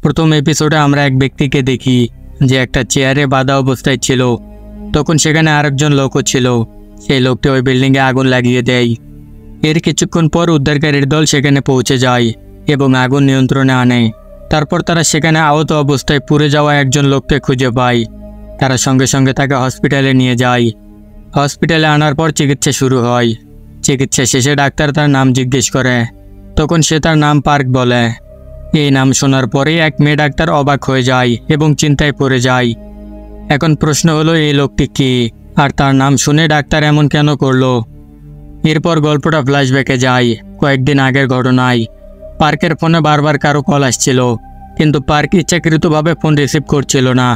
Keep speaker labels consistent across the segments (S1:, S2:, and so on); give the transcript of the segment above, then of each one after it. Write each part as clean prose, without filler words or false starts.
S1: প্রথম এপিসোডে আমরা এক ব্যক্তিকে দেখি যে একটা চেয়ারে বাঁধা অবস্থায় ছিল। তখন সেখানে আরেকজন লোকও ছিল। সেই লোকটি ওই বিল্ডিংয়ে আগুন লাগিয়ে দেয়। এর কিছুক্ষণ পর উদ্ধারকারীর দল সেখানে পৌঁছে যায় এবং আগুন নিয়ন্ত্রণে আনে। তারপর তারা সেখানে আহত অবস্থায় পুড়ে যাওয়া একজন লোককে খুঁজে পায়। তারা সঙ্গে সঙ্গে তাকে হসপিটালে নিয়ে যায়। হসপিটালে আনার পর চিকিৎসা শুরু হয়। চিকিৎসা শেষে ডাক্তার তার নাম জিজ্ঞেস করে। তখন সে তার নাম পার্ক বলে। এই নাম শোনার পরেই এক মেয়ে ডাক্তার অবাক হয়ে যায় এবং চিন্তায় পড়ে যায়। এখন প্রশ্ন হলো, এই লোকটি কে আর তার নাম শুনে ডাক্তার এমন কেন করলো? এরপর গল্পটা ফ্ল্যাশব্যাকে যায় কয়েকদিন আগের ঘটনায়। পার্কের ফোনে বারবার কারো কল আসছিল, কিন্তু পার্ক ইচ্ছাকৃতভাবে ফোন রিসিভ করছিল না।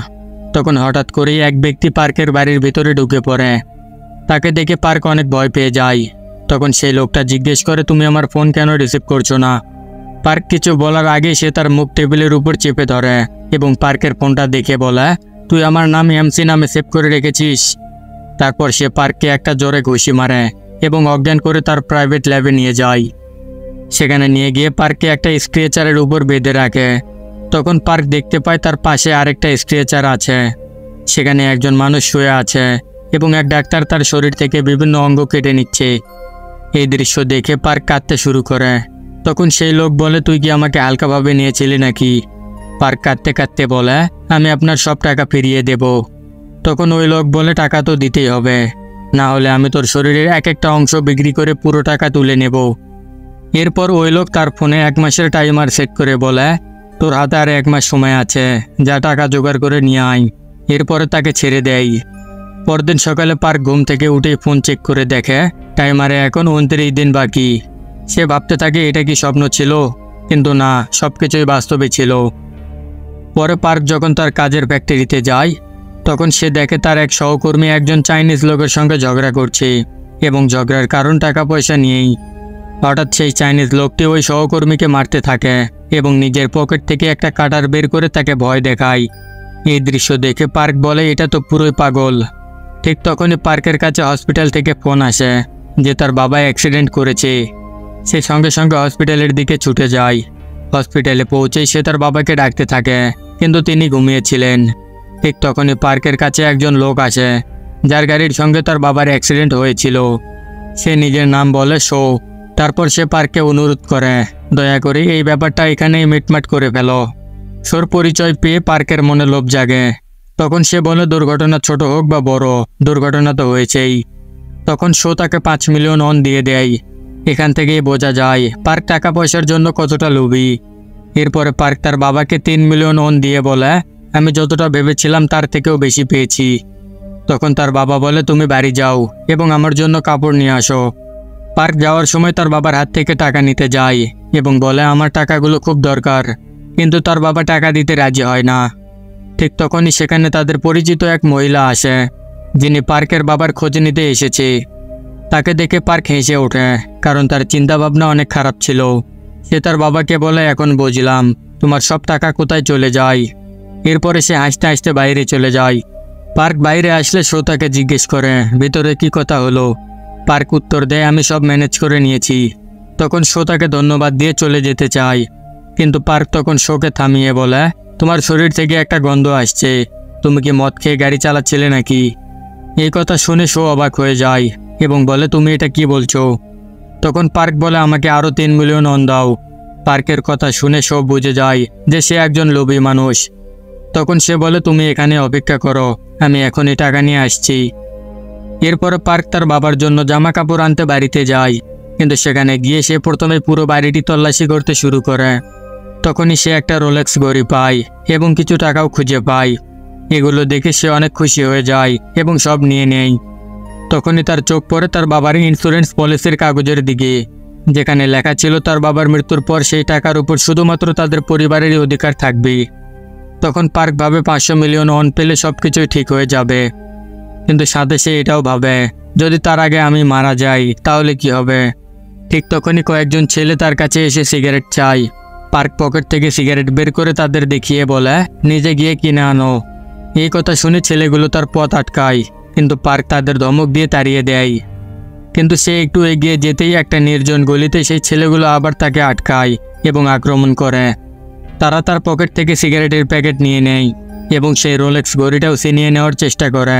S1: তখন হঠাৎ করেই এক ব্যক্তি পার্কের বাড়ির ভিতরে ঢুকে পড়ে। তাকে দেখে পার্ক অনেক ভয় পেয়ে যায়। তখন সেই লোকটা জিজ্ঞেস করে, তুমি আমার ফোন কেন রিসিভ করছো না? পার্ক কিছু বলার আগে সে তার মুখ টেবিলের উপর চেপে ধরে এবং পার্কের ফোনটা দেখে বলে, তুই আমার নাম এমসি নামে সেভ করে রেখেছিস। তারপর সে পার্ককে একটা জোরে ঘুষি মারে এবং অজ্ঞান করে তার প্রাইভেট ল্যাবে নিয়ে যায়। সেখানে নিয়ে গিয়ে পার্ককে একটা স্ট্রেচারের উপর বেঁধে রাখে। তখন পার্ক দেখতে পায় তার পাশে আরেকটা স্ট্রেচার আছে। সেখানে একজন মানুষ শুয়ে আছে এবং এক ডাক্তার তার শরীর থেকে বিভিন্ন অঙ্গ কেটে নিচ্ছে। এই দৃশ্য দেখে পার্ক কাঁদতে শুরু করে। তখন সেই লোক বলে, তুই কি আমাকে হালকাভাবে নিয়েছিলি নাকি? পার্ক কাঁদতে কাঁদতে বলে, আমি আপনার সব টাকা ফিরিয়ে দেব। তখন ওই লোক বলে, টাকা তো দিতেই হবে, না হলে আমি তোর শরীরের এক একটা অংশ বিক্রি করে পুরো টাকা তুলে নেব। এরপর ওই লোক তার ফোনে 1 মাসের টাইমার সেট করে বলে, তোর হাতে আর 1 মাস সময় আছে, যা টাকা জোগাড় করে নিয়ে আয়। এরপরে তাকে ছেড়ে দেয়। পরদিন সকালে পার্ক ঘুম থেকে উঠে ফোন চেক করে দেখে টাইমারে এখন 29 দিন বাকি। সে ভাবতে থাকে এটা কি স্বপ্ন ছিল, কিন্তু না, সবকিছুই বাস্তবে ছিল। পরে পার্ক যখন তার কাজের ফ্যাক্টরিতে যায়, তখন সে দেখে তার এক সহকর্মী একজন চাইনিজ লোকের সঙ্গে ঝগড়া করছে এবং ঝগড়ার কারণ টাকা পয়সা নিয়েই। হঠাৎ সেই চাইনিজ লোকটি ওই সহকর্মীকে মারতে থাকে এবং নিজের পকেট থেকে একটা কাটার বের করে তাকে ভয় দেখায়। এই দৃশ্য দেখে পার্ক বলে, এটা তো পুরোই পাগল। ঠিক তখনই পার্কের কাছে হসপিটাল থেকে ফোন আসে যে তার বাবা অ্যাক্সিডেন্ট করেছে। সে সঙ্গে সঙ্গে হসপিটালের দিকে ছুটে যায়। হসপিটালে পৌঁছেই সে তার বাবাকে ডাকতে থাকে, কিন্তু তিনি ঘুমিয়েছিলেন। ঠিক তখনই পার্কের কাছে একজন লোক আসে যার গাড়ির সঙ্গে তার বাবার অ্যাক্সিডেন্ট হয়েছিল। সে নিজের নাম বলে শো। তারপর সে পার্ককে অনুরোধ করে, দয়া করে এই ব্যাপারটা এখানেই মিটমাট করে ফেলো। শোর পরিচয় পেয়ে পার্কের মনে লোভ জাগে। তখন সে বলে, দুর্ঘটনা ছোট হোক বা বড়, দুর্ঘটনা তো হয়েছেই। তখন শো তাকে 5 মিলিয়ন ওন দিয়ে দেয়। এখান থেকেই বোঝা যায় পার্ক টাকা পয়সার জন্য কতটা লোভী। এরপরে পার্ক তার বাবাকে 3 মিলিয়ন ওন দিয়ে বলে, আমি যতটা ভেবেছিলাম তার থেকেও বেশি পেয়েছি। তখন তার বাবা বলে, তুমি বাড়ি যাও এবং আমার জন্য কাপড় নিয়ে আসো। পার্ক যাওয়ার সময় তার বাবার হাত থেকে টাকা নিতে যায় এবং বলে, আমার টাকাগুলো খুব দরকার, কিন্তু তার বাবা টাকা দিতে রাজি হয় না। ঠিক তখনই সেখানে তাদের পরিচিত এক মহিলা আসে, যিনি পার্কের বাবার খোঁজ নিতে এসেছে। তাকে দেখে পার্ক হেসে ওঠে, কারণ তার চিন্তাভাবনা অনেক খারাপ ছিল। সে তার বাবাকে বলে, এখন বুঝলাম তোমার সব টাকা কোথায় চলে যায়। এরপরে সে হাসতে হাসতে বাইরে চলে যায়। পার্ক বাইরে আসলে শো তাকে জিজ্ঞেস করে, ভিতরে কি কথা হলো? পার্ক উত্তর দেয়, আমি সব ম্যানেজ করে নিয়েছি। তখন শো তাকে ধন্যবাদ দিয়ে চলে যেতে চায়, কিন্তু পার্ক তখন শোকে থামিয়ে বলে, তোমার শরীর থেকে একটা গন্ধ আসছে, তুমি কি মদ খেয়ে গাড়ি চালাচ্ছিলে নাকি? এই কথা শুনে শো অবাক হয়ে যায় এবং বলে, তুমি এটা কি বলছো? তখন পার্ক বলে, আমাকে আরও 3 মিলিয়ন ওন দাও। পার্কের কথা শুনে শো বুঝে যায় যে সে একজন লোভী মানুষ। তখন সে বলে, তুমি এখানে অপেক্ষা করো, আমি এখনই টাকা নিয়ে আসছি। এরপরে পার্ক তার বাবার জন্য জামা কাপড় আনতে বাড়িতে যায়, কিন্তু সেখানে গিয়ে সে প্রথমে পুরো বাড়িটি তল্লাশি করতে শুরু করে। তখনই সে একটা রোলেক্স ঘড়ি পায় এবং কিছু টাকাও খুঁজে পায়। এগুলো দেখে সে অনেক খুশি হয়ে যায় এবং সব নিয়ে নেয়। তখনই তার চোখ পড়ে তার বাবার ইন্স্যুরেন্স পলিসির কাগজের দিকে, যেখানে লেখা ছিল তার বাবার মৃত্যুর পর সেই টাকার উপর শুধুমাত্র তাদের পরিবারেরই অধিকার থাকবে। তখন পার্ক ভাবে 500 মিলিয়ন ওন পেলে সব কিছুই ঠিক হয়ে যাবে, কিন্তু সাথে সে এটাও ভাবে, যদি তার আগে আমি মারা যাই তাহলে কি হবে? ঠিক তখনই কয়েকজন ছেলে তার কাছে এসে সিগারেট চায়। পার্ক পকেট থেকে সিগারেট বের করে তাদের দেখিয়ে বলে, নিজে গিয়ে কিনে আনো। এই কথা শুনে ছেলেগুলো তার পথ আটকায়, কিন্তু পার্ক তাদের ধমক দিয়ে তাড়িয়ে দেয়। কিন্তু সে একটু এগিয়ে যেতেই একটা নির্জন গলিতে সেই ছেলেগুলো আবার তাকে আটকায় এবং আক্রমণ করে। তারা তার পকেট থেকে সিগারেটের প্যাকেট নিয়ে নেয় এবং সেই রোলেক্স ঘড়িটাও ছিনিয়ে নেওয়ার চেষ্টা করে,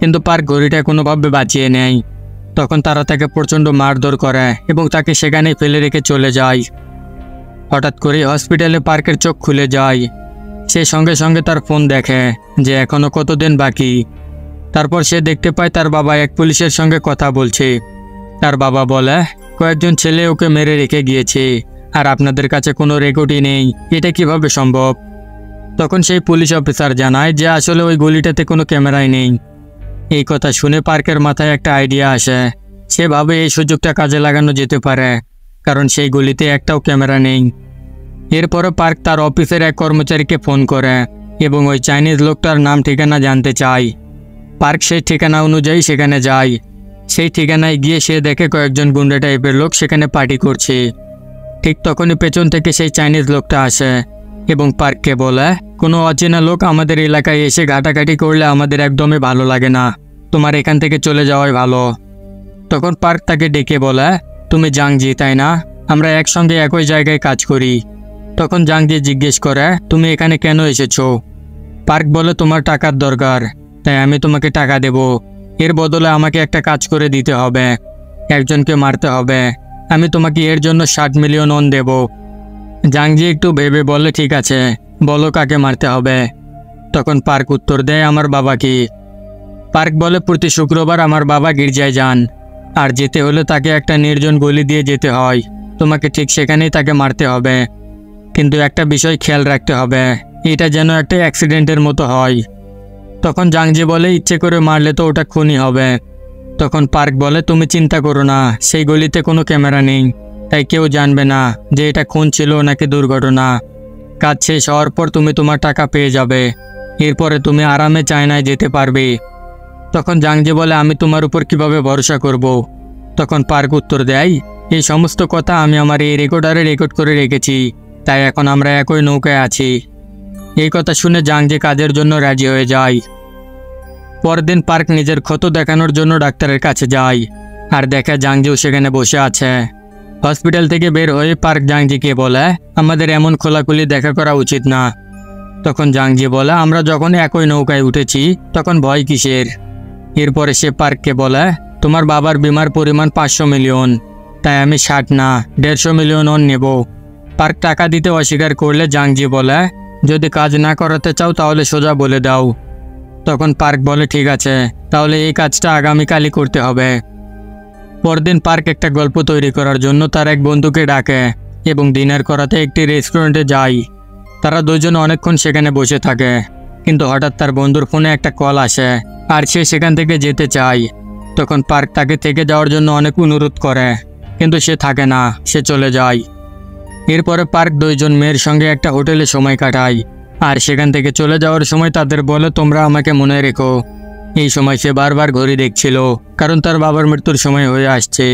S1: কিন্তু পার্ক ঘড়িটা কোনোভাবে বাঁচিয়ে নেয়। তখন তারা তাকে প্রচণ্ড মারধর করে এবং তাকে সেখানেই ফেলে রেখে চলে যায়। হঠাৎ করে হসপিটালে পার্কের চোখ খুলে যায়। সে সঙ্গে সঙ্গে তার ফোন দেখে যে এখনও কতদিন বাকি। তারপর সে দেখতে পায় তার বাবা এক পুলিশের সঙ্গে কথা বলছে। তার বাবা বলে, কয়েকজন ছেলে ওকে মেরে রেখে গিয়েছে আর আপনাদের কাছে কোনো রেকর্ডই নেই, এটা কিভাবে সম্ভব? তখন সেই পুলিশ অফিসার জানায় যে আসলে ওই গলিটাতে কোনো ক্যামেরাই নেই। এই কথা শুনে পার্কের মাথায় একটা আইডিয়া আসে। সে ভাবে এই সুযোগটা কাজে লাগানো যেতে পারে, কারণ সেই গলিতে একটাও ক্যামেরা নেই। এরপরে পার্ক তার অফিসের এক কর্মচারীকে ফোন করে এবং ওই চাইনিজ লোকটার নাম ঠিকানা জানতে চায়। পার্ক সেই ঠিকানা অনুযায়ী সেখানে যায়। সেই ঠিকানায় গিয়ে সে দেখে কয়েকজন গুন্ডা টাইপের লোক সেখানে পার্টি করছে। ঠিক তখনই পেছন থেকে সেই চাইনিজ লোকটা আসে এবং পার্ককে বলে, কোনো অচেনা লোক আমাদের এলাকায় এসে ঘাটাঘাটি করলে আমাদের একদমই ভালো লাগে না, তোমার এখান থেকে চলে যাওয়াই ভালো। তখন পার্ক তাকে ডেকে বলে, তুমি জাংজি তাই না? আমরা একসঙ্গে একই জায়গায় কাজ করি। তখন জাংজি জিজ্ঞেস করে, তুমি এখানে কেন এসেছো? পার্ক বলে, তোমার টাকার দরকার, তাই আমি তোমাকে টাকা দেব। এর বদলে আমাকে একটা কাজ করে দিতে হবে, একজনকে মারতে হবে। আমি তোমাকে এর জন্য 60 মিলিয়ন ওন দেব। জাংজি একটু ভেবে বলে, ঠিক আছে, বলো কাকে মারতে হবে। তখন পার্ক উত্তর দেয়, আমার বাবাকে। পার্ক বলে, প্রতি শুক্রবার আমার বাবা গির্জায় যান, আর যেতে হলে তাকে একটা নির্জন গলি দিয়ে যেতে হয়। তোমাকে ঠিক সেখানেই তাকে মারতে হবে, কিন্তু একটা বিষয় খেয়াল রাখতে হবে, এটা যেন একটা অ্যাক্সিডেন্টের মতো হয়। তখন জাংজি বলে, ইচ্ছে করে মারলে তো ওটা খুনই হবে। তখন পার্ক বলে, তুমি চিন্তা করো না, সেই গলিতে কোনো ক্যামেরা নেই, তাই কেউ জানবে না যে এটা খুন ছিল নাকি দুর্ঘটনা। কাজ শেষ হওয়ার পর তুমি তোমার টাকা পেয়ে যাবে, এরপরে তুমি আরামে চায়নায় যেতে পারবে। তখন জাংজি বলে, আমি তোমার উপর কিভাবে ভরসা করব? তখন পার্ক উত্তর দেয়, এই সমস্ত কথা আমি আমার এই রেকর্ডারে রেকর্ড করে রেখেছি, তাই এখন আমরা একই নৌকায় আছি। এই কথা শুনে জাংজি কাজের জন্য রাজি হয়ে যায়। পরদিন পার্ক নিজের ক্ষত দেখানোর জন্য ডাক্তারের কাছে যায় আর দেখে জাংজিও সেখানে বসে আছে। হসপিটাল থেকে বের হয়ে পার্ক জাংজিকে বলে, আমাদের এমন খোলাখুলি দেখা করা উচিত না। তখন জাংজি বলে, আমরা যখন একই নৌকায় উঠেছি তখন ভয় কিসের? এরপরে সে পার্ককে বলে, তোমার বাবার বিমার পরিমাণ 500 মিলিয়ন, তাই আমি 60 না 150 মিলিয়ন ওন নেব। পার্ক টাকা দিতে অস্বীকার করলে জাংজি বলে, যদি কাজ না করাতে চাও তাহলে সোজা বলে দাও। তখন পার্ক বলে, ঠিক আছে, তাহলে এই কাজটা আগামীকালই করতে হবে। পরদিন পার্ক একটা গল্প তৈরি করার জন্য তার এক বন্ধুকে ডাকে এবং ডিনার করাতে একটি রেস্টুরেন্টে যায়। তারা দুজন অনেকক্ষণ সেখানে বসে থাকে, কিন্তু হঠাৎ তার বন্ধুর ফোনে একটা কল আসে আর সে সেখান থেকে যেতে চায়। তখন পার্ক তাকে থেকে যাওয়ার জন্য অনেক অনুরোধ করে, কিন্তু সে থাকে না, সে চলে যায়। এরপরে পার্ক দুইজন মেয়ের সঙ্গে একটা হোটেলে সময় কাটায় আর সেখান থেকে চলে যাওয়ার সময় তাদের বলে, তোমরা আমাকে মনে রেখো। এই সময় সে বারবার ঘড়ি দেখছিল, কারণ তার বাবার মৃত্যুর সময় হয়ে আসছে।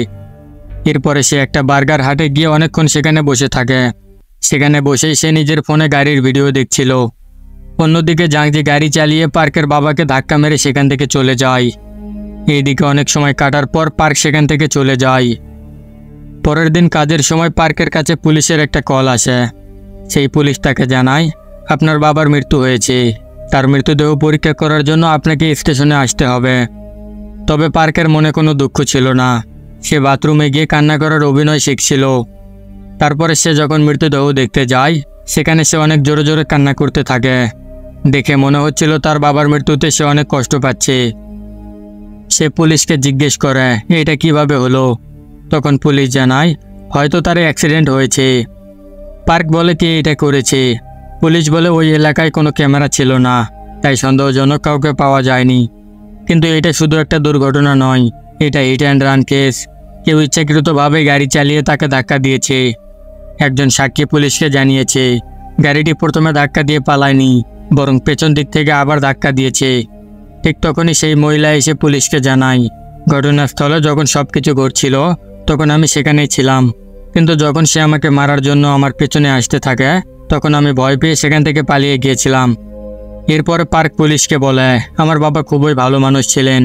S1: এরপরে সে একটা বার্গার হাটে গিয়ে অনেকক্ষণ সেখানে বসে থাকে। সেখানে বসেই সে নিজের ফোনে গাড়ির ভিডিও দেখছিল। অন্যদিকে জাংজি গাড়ি চালিয়ে পার্কের বাবাকে ধাক্কা মেরে সেখান থেকে চলে যায়। এইদিকে অনেক সময় কাটার পর পার্ক সেখান থেকে চলে যায়। পরের দিন কাজের সময় পার্কের কাছে পুলিশের একটা কল আসে। সেই পুলিশ তাকে জানায়, আপনার বাবার মৃত্যু হয়েছে, তার মৃতদেহ পরীক্ষা করার জন্য আপনাকে স্টেশনে আসতে হবে। তবে পার্কের মনে কোনো দুঃখ ছিল না, সে বাথরুমে গিয়ে কান্না করার অভিনয় শিখছিল। তারপরে সে যখন মৃতদেহ দেখতে যায় সেখানে সে অনেক জোরে জোরে কান্না করতে থাকে। দেখে মনে হচ্ছিল তার বাবার মৃত্যুতে সে অনেক কষ্ট পাচ্ছে। সে পুলিশকে জিজ্ঞেস করে, এটা কিভাবে হলো? তখন পুলিশ জানায়, হয়তো তার অ্যাক্সিডেন্ট হয়েছে। পার্ক বলে, কে এটা করেছে? পুলিশ বলে, ওই এলাকায় কোনো ক্যামেরা ছিল না, তাই সন্দেহজনক কাউকে পাওয়া যায়নি। কিন্তু এটা শুধু একটা দুর্ঘটনা নয়, এটা হিট অ্যান্ড রান কেস। কেউ ইচ্ছাকৃতভাবে গাড়ি চালিয়ে তাকে ধাক্কা দিয়েছে। একজন সাক্ষী পুলিশকে জানিয়েছে, গাড়িটি প্রথমে ধাক্কা দিয়ে পালায়নি, বরং পেছন দিক থেকে আবার ধাক্কা দিয়েছে। ঠিক তখনই সেই মহিলা এসে পুলিশকে জানায়, ঘটনাস্থলে যখন সব কিছু ঘটছিল তখন আমি সেখানেই ছিলাম, কিন্তু যখন সে আমাকে মারার জন্য আমার পেছনে আসতে থাকে তখন আমি ভয় পেয়ে সেখান থেকে পালিয়ে গিয়েছিলাম। এরপরে পার্ক পুলিশকে বলে, আমার বাবা খুবই ভালো মানুষ ছিলেন,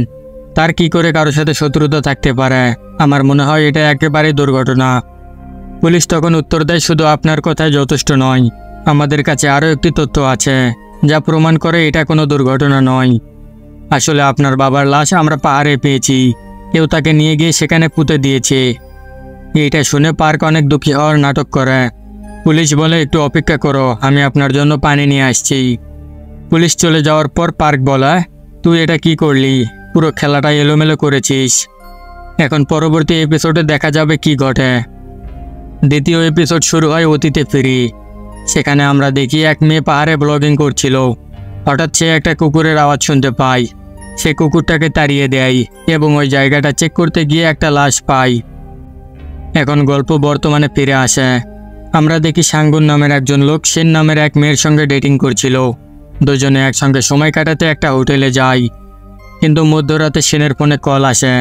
S1: তার কি করে কারোর সাথে শত্রুতা থাকতে পারে? আমার মনে হয় এটা একেবারেই দুর্ঘটনা। পুলিশ তখন উত্তর দেয়, শুধু আপনার কথাই যথেষ্ট নয়, আমাদের কাছে আরও একটি তথ্য আছে যা প্রমাণ করে এটা কোনো দুর্ঘটনা নয়। আসলে আপনার বাবার লাশ আমরা পাহাড়ে পেয়েছি, কেউ তাকে নিয়ে গিয়ে সেখানে পুঁতে দিয়েছে। এটা শুনে পার্ক অনেক দুঃখী হওয়ার নাটক করে। পুলিশ বলে একটু অপেক্ষা করো, আমি আপনার জন্য পানি নিয়ে আসছি। পুলিশ চলে যাওয়ার পর পার্ক বলে, তুই এটা কি করলি? পুরো খেলাটা এলোমেলো করেছিস। এখন পরবর্তী এপিসোডে দেখা যাবে কি ঘটে। দ্বিতীয় এপিসোড শুরু হয় অতীতে ফিরি। সেখানে আমরা দেখি এক মেয়ে পাহাড়ে ব্লগিং করছিল। হঠাৎ সে একটা কুকুরের আওয়াজ শুনতে পায়। সে কুকুরটাকে তাড়িয়ে দেয় এবং ওই জায়গাটা চেক করতে গিয়ে একটা লাশ পায়। এখন গল্প বর্তমানে ফিরে আসে। আমরা দেখি সাঙ্গুন নামের একজন লোক সেন নামের এক মেয়ের সঙ্গে ডেটিং করছিল। দুজনে একসঙ্গে সময় কাটাতে একটা হোটেলে যায়। কিন্তু মধ্যরাতে সেনের ফোনে কল আসে।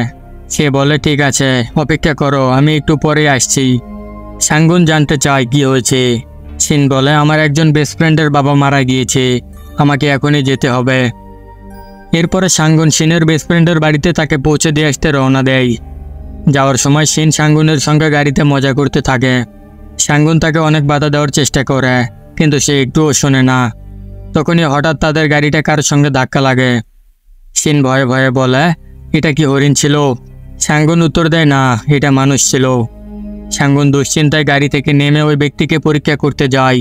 S1: সে বলে, ঠিক আছে, অপেক্ষা করো, আমি একটু পরে আসছি। সাঙ্গুন জানতে চায় কি হয়েছে। সেন বলে, আমার একজন বেস্ট ফ্রেন্ডের বাবা মারা গিয়েছে, আমাকে এখনই যেতে হবে। এরপরে সাঙ্গুন সেনের বেস্ট ফ্রেন্ডের বাড়িতে তাকে পৌঁছে দিয়ে আসতে রওনা দেয়। যাওয়ার সময় সেন সাঙ্গুনের সঙ্গে গাড়িতে মজা করতে থাকে। সাঙ্গুন তাকে অনেক বাধা দেওয়ার চেষ্টা করে, কিন্তু সে একটুও শোনে না। তখনই হঠাৎ তাদের গাড়িটা কার সঙ্গে ধাক্কা লাগে। সেন ভয়ে ভয়ে বলে, এটা কি হরিণ ছিল? সাঙ্গুন উত্তর দেয়, না, এটা মানুষ ছিল। সাঙ্গুন দুশ্চিন্তায় গাড়ি থেকে নেমে ওই ব্যক্তিকে পরীক্ষা করতে যায়।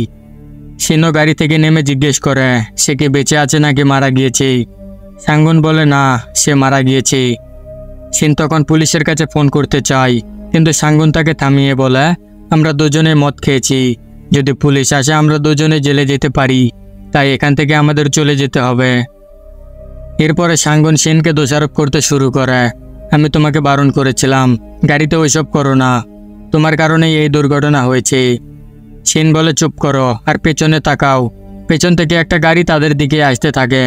S1: সেনও গাড়ি থেকে নেমে জিজ্ঞেস করে, সে কি বেঁচে আছে নাকি মারা গিয়েছে? সাঙ্গুন বলে, না, সে মারা গিয়েছে। সেন তখন পুলিশের কাছে ফোন করতে চায়, কিন্তু সাঙ্গুন তাকে থামিয়ে বলে, আমরা দুজনে মদ খেয়েছি, যদি পুলিশ আসে আমরা দুজনে জেলে যেতে পারি, তাই এখান থেকে আমাদের চলে যেতে হবে। এরপরে সাঙ্গুন সেনকে দোষারোপ করতে শুরু করে, আমি তোমাকে বারণ করেছিলাম, গাড়িতে ওইসব করো না, তোমার কারণেই এই দুর্ঘটনা হয়েছে। সেন বলে, চুপ করো আর পেছনে তাকাও। পেছন থেকে একটা গাড়ি তাদের দিকে আসতে থাকে।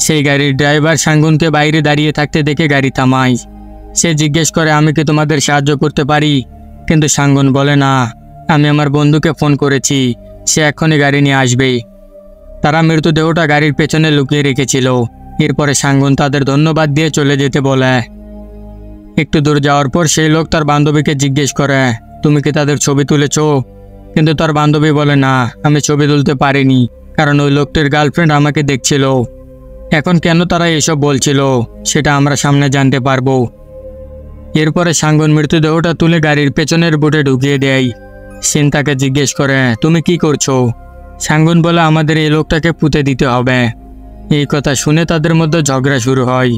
S1: সেই গাড়ির ড্রাইভার সাঙ্গুনকে বাইরে দাঁড়িয়ে থাকতে দেখে গাড়ি থামায়। সে জিজ্ঞেস করে, আমি কি তোমাদের সাহায্য করতে পারি? কিন্তু সাঙ্গুন বলে, না, আমি আমার বন্ধুকে ফোন করেছি, সে এক্ষুনি গাড়ি নিয়ে আসবে। তারা মৃতদেহটা গাড়ির পেছনে লুকিয়ে রেখেছিল। এরপরে সাঙ্গুন তাদের ধন্যবাদ দিয়ে চলে যেতে বলে। একটু দূর যাওয়ার পর সেই লোক তার বান্ধবীকে জিজ্ঞেস করে, তুমি কি তাদের ছবি তুলেছ? কিন্তু তার বান্ধবী বলে, না, আমি ছবি তুলতে পারিনি, কারণ ওই লোকটির গার্লফ্রেন্ড আমাকে দেখছিল। এখন কেন তারা এসব বলছিল সেটা আমরা সামনে জানতে পারবো। এরপরে সাঙ্গুন মৃতদেহটা তুলে গাড়ির পেছনের বুটে ঢুকিয়ে দেয়। সেন তাকে জিজ্ঞেস করে, তুমি কি করছো? সাঙ্গুন বলে, আমাদের এই লোকটাকে পুঁতে দিতে হবে। এই কথা শুনে তাদের মধ্যে ঝগড়া শুরু হয়।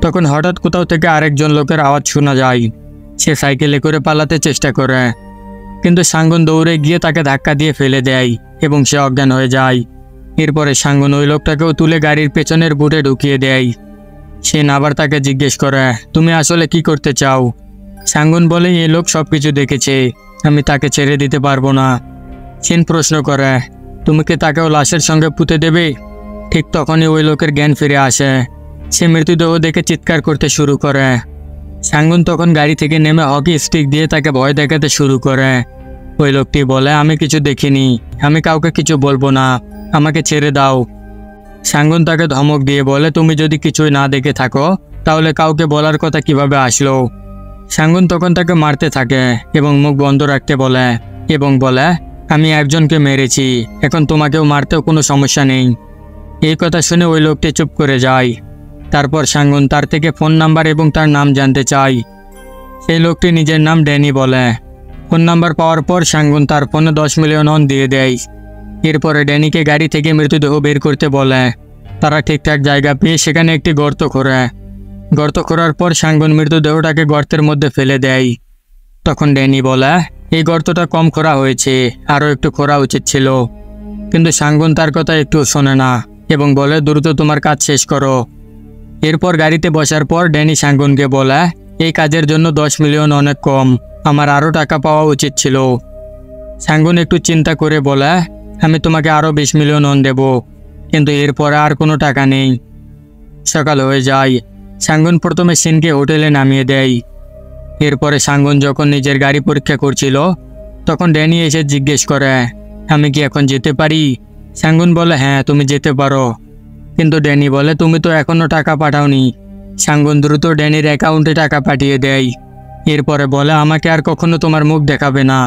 S1: তখন হঠাৎ কোথাও থেকে আরেকজন লোকের আওয়াজ শোনা যায়। সে সাইকেলে করে পালাতে চেষ্টা করে, কিন্তু সাঙ্গুন দৌড়ে গিয়ে তাকে ধাক্কা দিয়ে ফেলে দেয় এবং সে অজ্ঞান হয়ে যায়। এরপরে সাঙ্গুন ওই লোকটাকেও তুলে গাড়ির পেছনের বুটে ঢুকিয়ে দেয়। সেন আবার তাকে জিজ্ঞেস করে, তুমি আসলে কি করতে চাও? সাঙ্গুন বলে, এই লোক সব কিছু দেখেছে, আমি তাকে ছেড়ে দিতে পারবো না। সেন প্রশ্ন করে, তুমি কি তাকেও লাশের সঙ্গে পুঁতে দেবে? ঠিক তখনই ওই লোকের জ্ঞান ফিরে আসে। সে মৃতদেহ দেখে চিৎকার করতে শুরু করে। সাঙ্গুন তখন গাড়ি থেকে নেমে হকি স্টিক দিয়ে তাকে ভয় দেখাতে শুরু করে। ওই লোকটি বলে, আমি কিছু দেখিনি, আমি কাউকে কিছু বলবো না, আমাকে ছেড়ে দাও। সাঙ্গুন তাকে ধমক দিয়ে বলে, তুমি যদি কিছুই না দেখে থাকো তাহলে কাউকে বলার কথা কিভাবে আসলো? সাঙ্গুন তখন তাকে মারতে থাকে এবং মুখ বন্ধ রাখতে বলে এবং বলে, আমি একজনকে মেরেছি, এখন তোমাকেও মারতেও কোনো সমস্যা নেই। এই কথা শুনে ওই লোকটি চুপ করে যায়। তারপর সাঙ্গুন তার থেকে ফোন নাম্বার এবং তার নাম জানতে চায়। সেই লোকটি নিজের নাম ড্যানি বলে। ফোন নাম্বার পাওয়ার পর সাঙ্গুন তার ফোনে 10 মিলিয়ন ওন দিয়ে দেয়। এরপরে ড্যানিকে গাড়ি থেকে মৃতদেহ বের করতে বলে। তারা ঠিকঠাক জায়গা পেয়ে সেখানে একটি গর্ত খোঁড়ে। গর্ত খোঁড়ার পর সাঙ্গুন মৃতদেহটাকে গর্তের মধ্যে ফেলে দেয়। তখন ড্যানি বলে, এই গর্তটা কম খোঁড়া হয়েছে, আরও একটু খোঁড়া উচিত ছিল। কিন্তু সাঙ্গুন তার কথা একটু শোনে না এবং বলে, দ্রুত তোমার কাজ শেষ করো। এরপর গাড়িতে বসার পর ড্যানি সাঙ্গুনকে বলে, এই কাজের জন্য 10 মিলিয়ন অনেক কম, আমার আরও টাকা পাওয়া উচিত ছিল। সাঙ্গুন একটু চিন্তা করে বলে, আমি তোমাকে আরও 20 মিলিয়ন ওন দেব, কিন্তু এরপরে আর কোনো টাকা নেই। সকাল হয়ে যায়। সাঙ্গুন প্রথমে সেনকে হোটেলে নামিয়ে দেয়। এরপরে সাঙ্গুন যখন নিজের গাড়ি পরীক্ষা করছিল তখন ড্যানি এসে জিজ্ঞেস করে, আমি কি এখন যেতে পারি? সাঙ্গুন বলে, হ্যাঁ, তুমি যেতে পারো। কিন্তু ড্যানি বলে, তুমি তো এখনও টাকা পাঠাওনি। সাঙ্গুন দ্রুত ড্যানির অ্যাকাউন্টে টাকা পাঠিয়ে দেয়। এরপরে বলে, আমাকে আর কখনো তোমার মুখ দেখাবে না।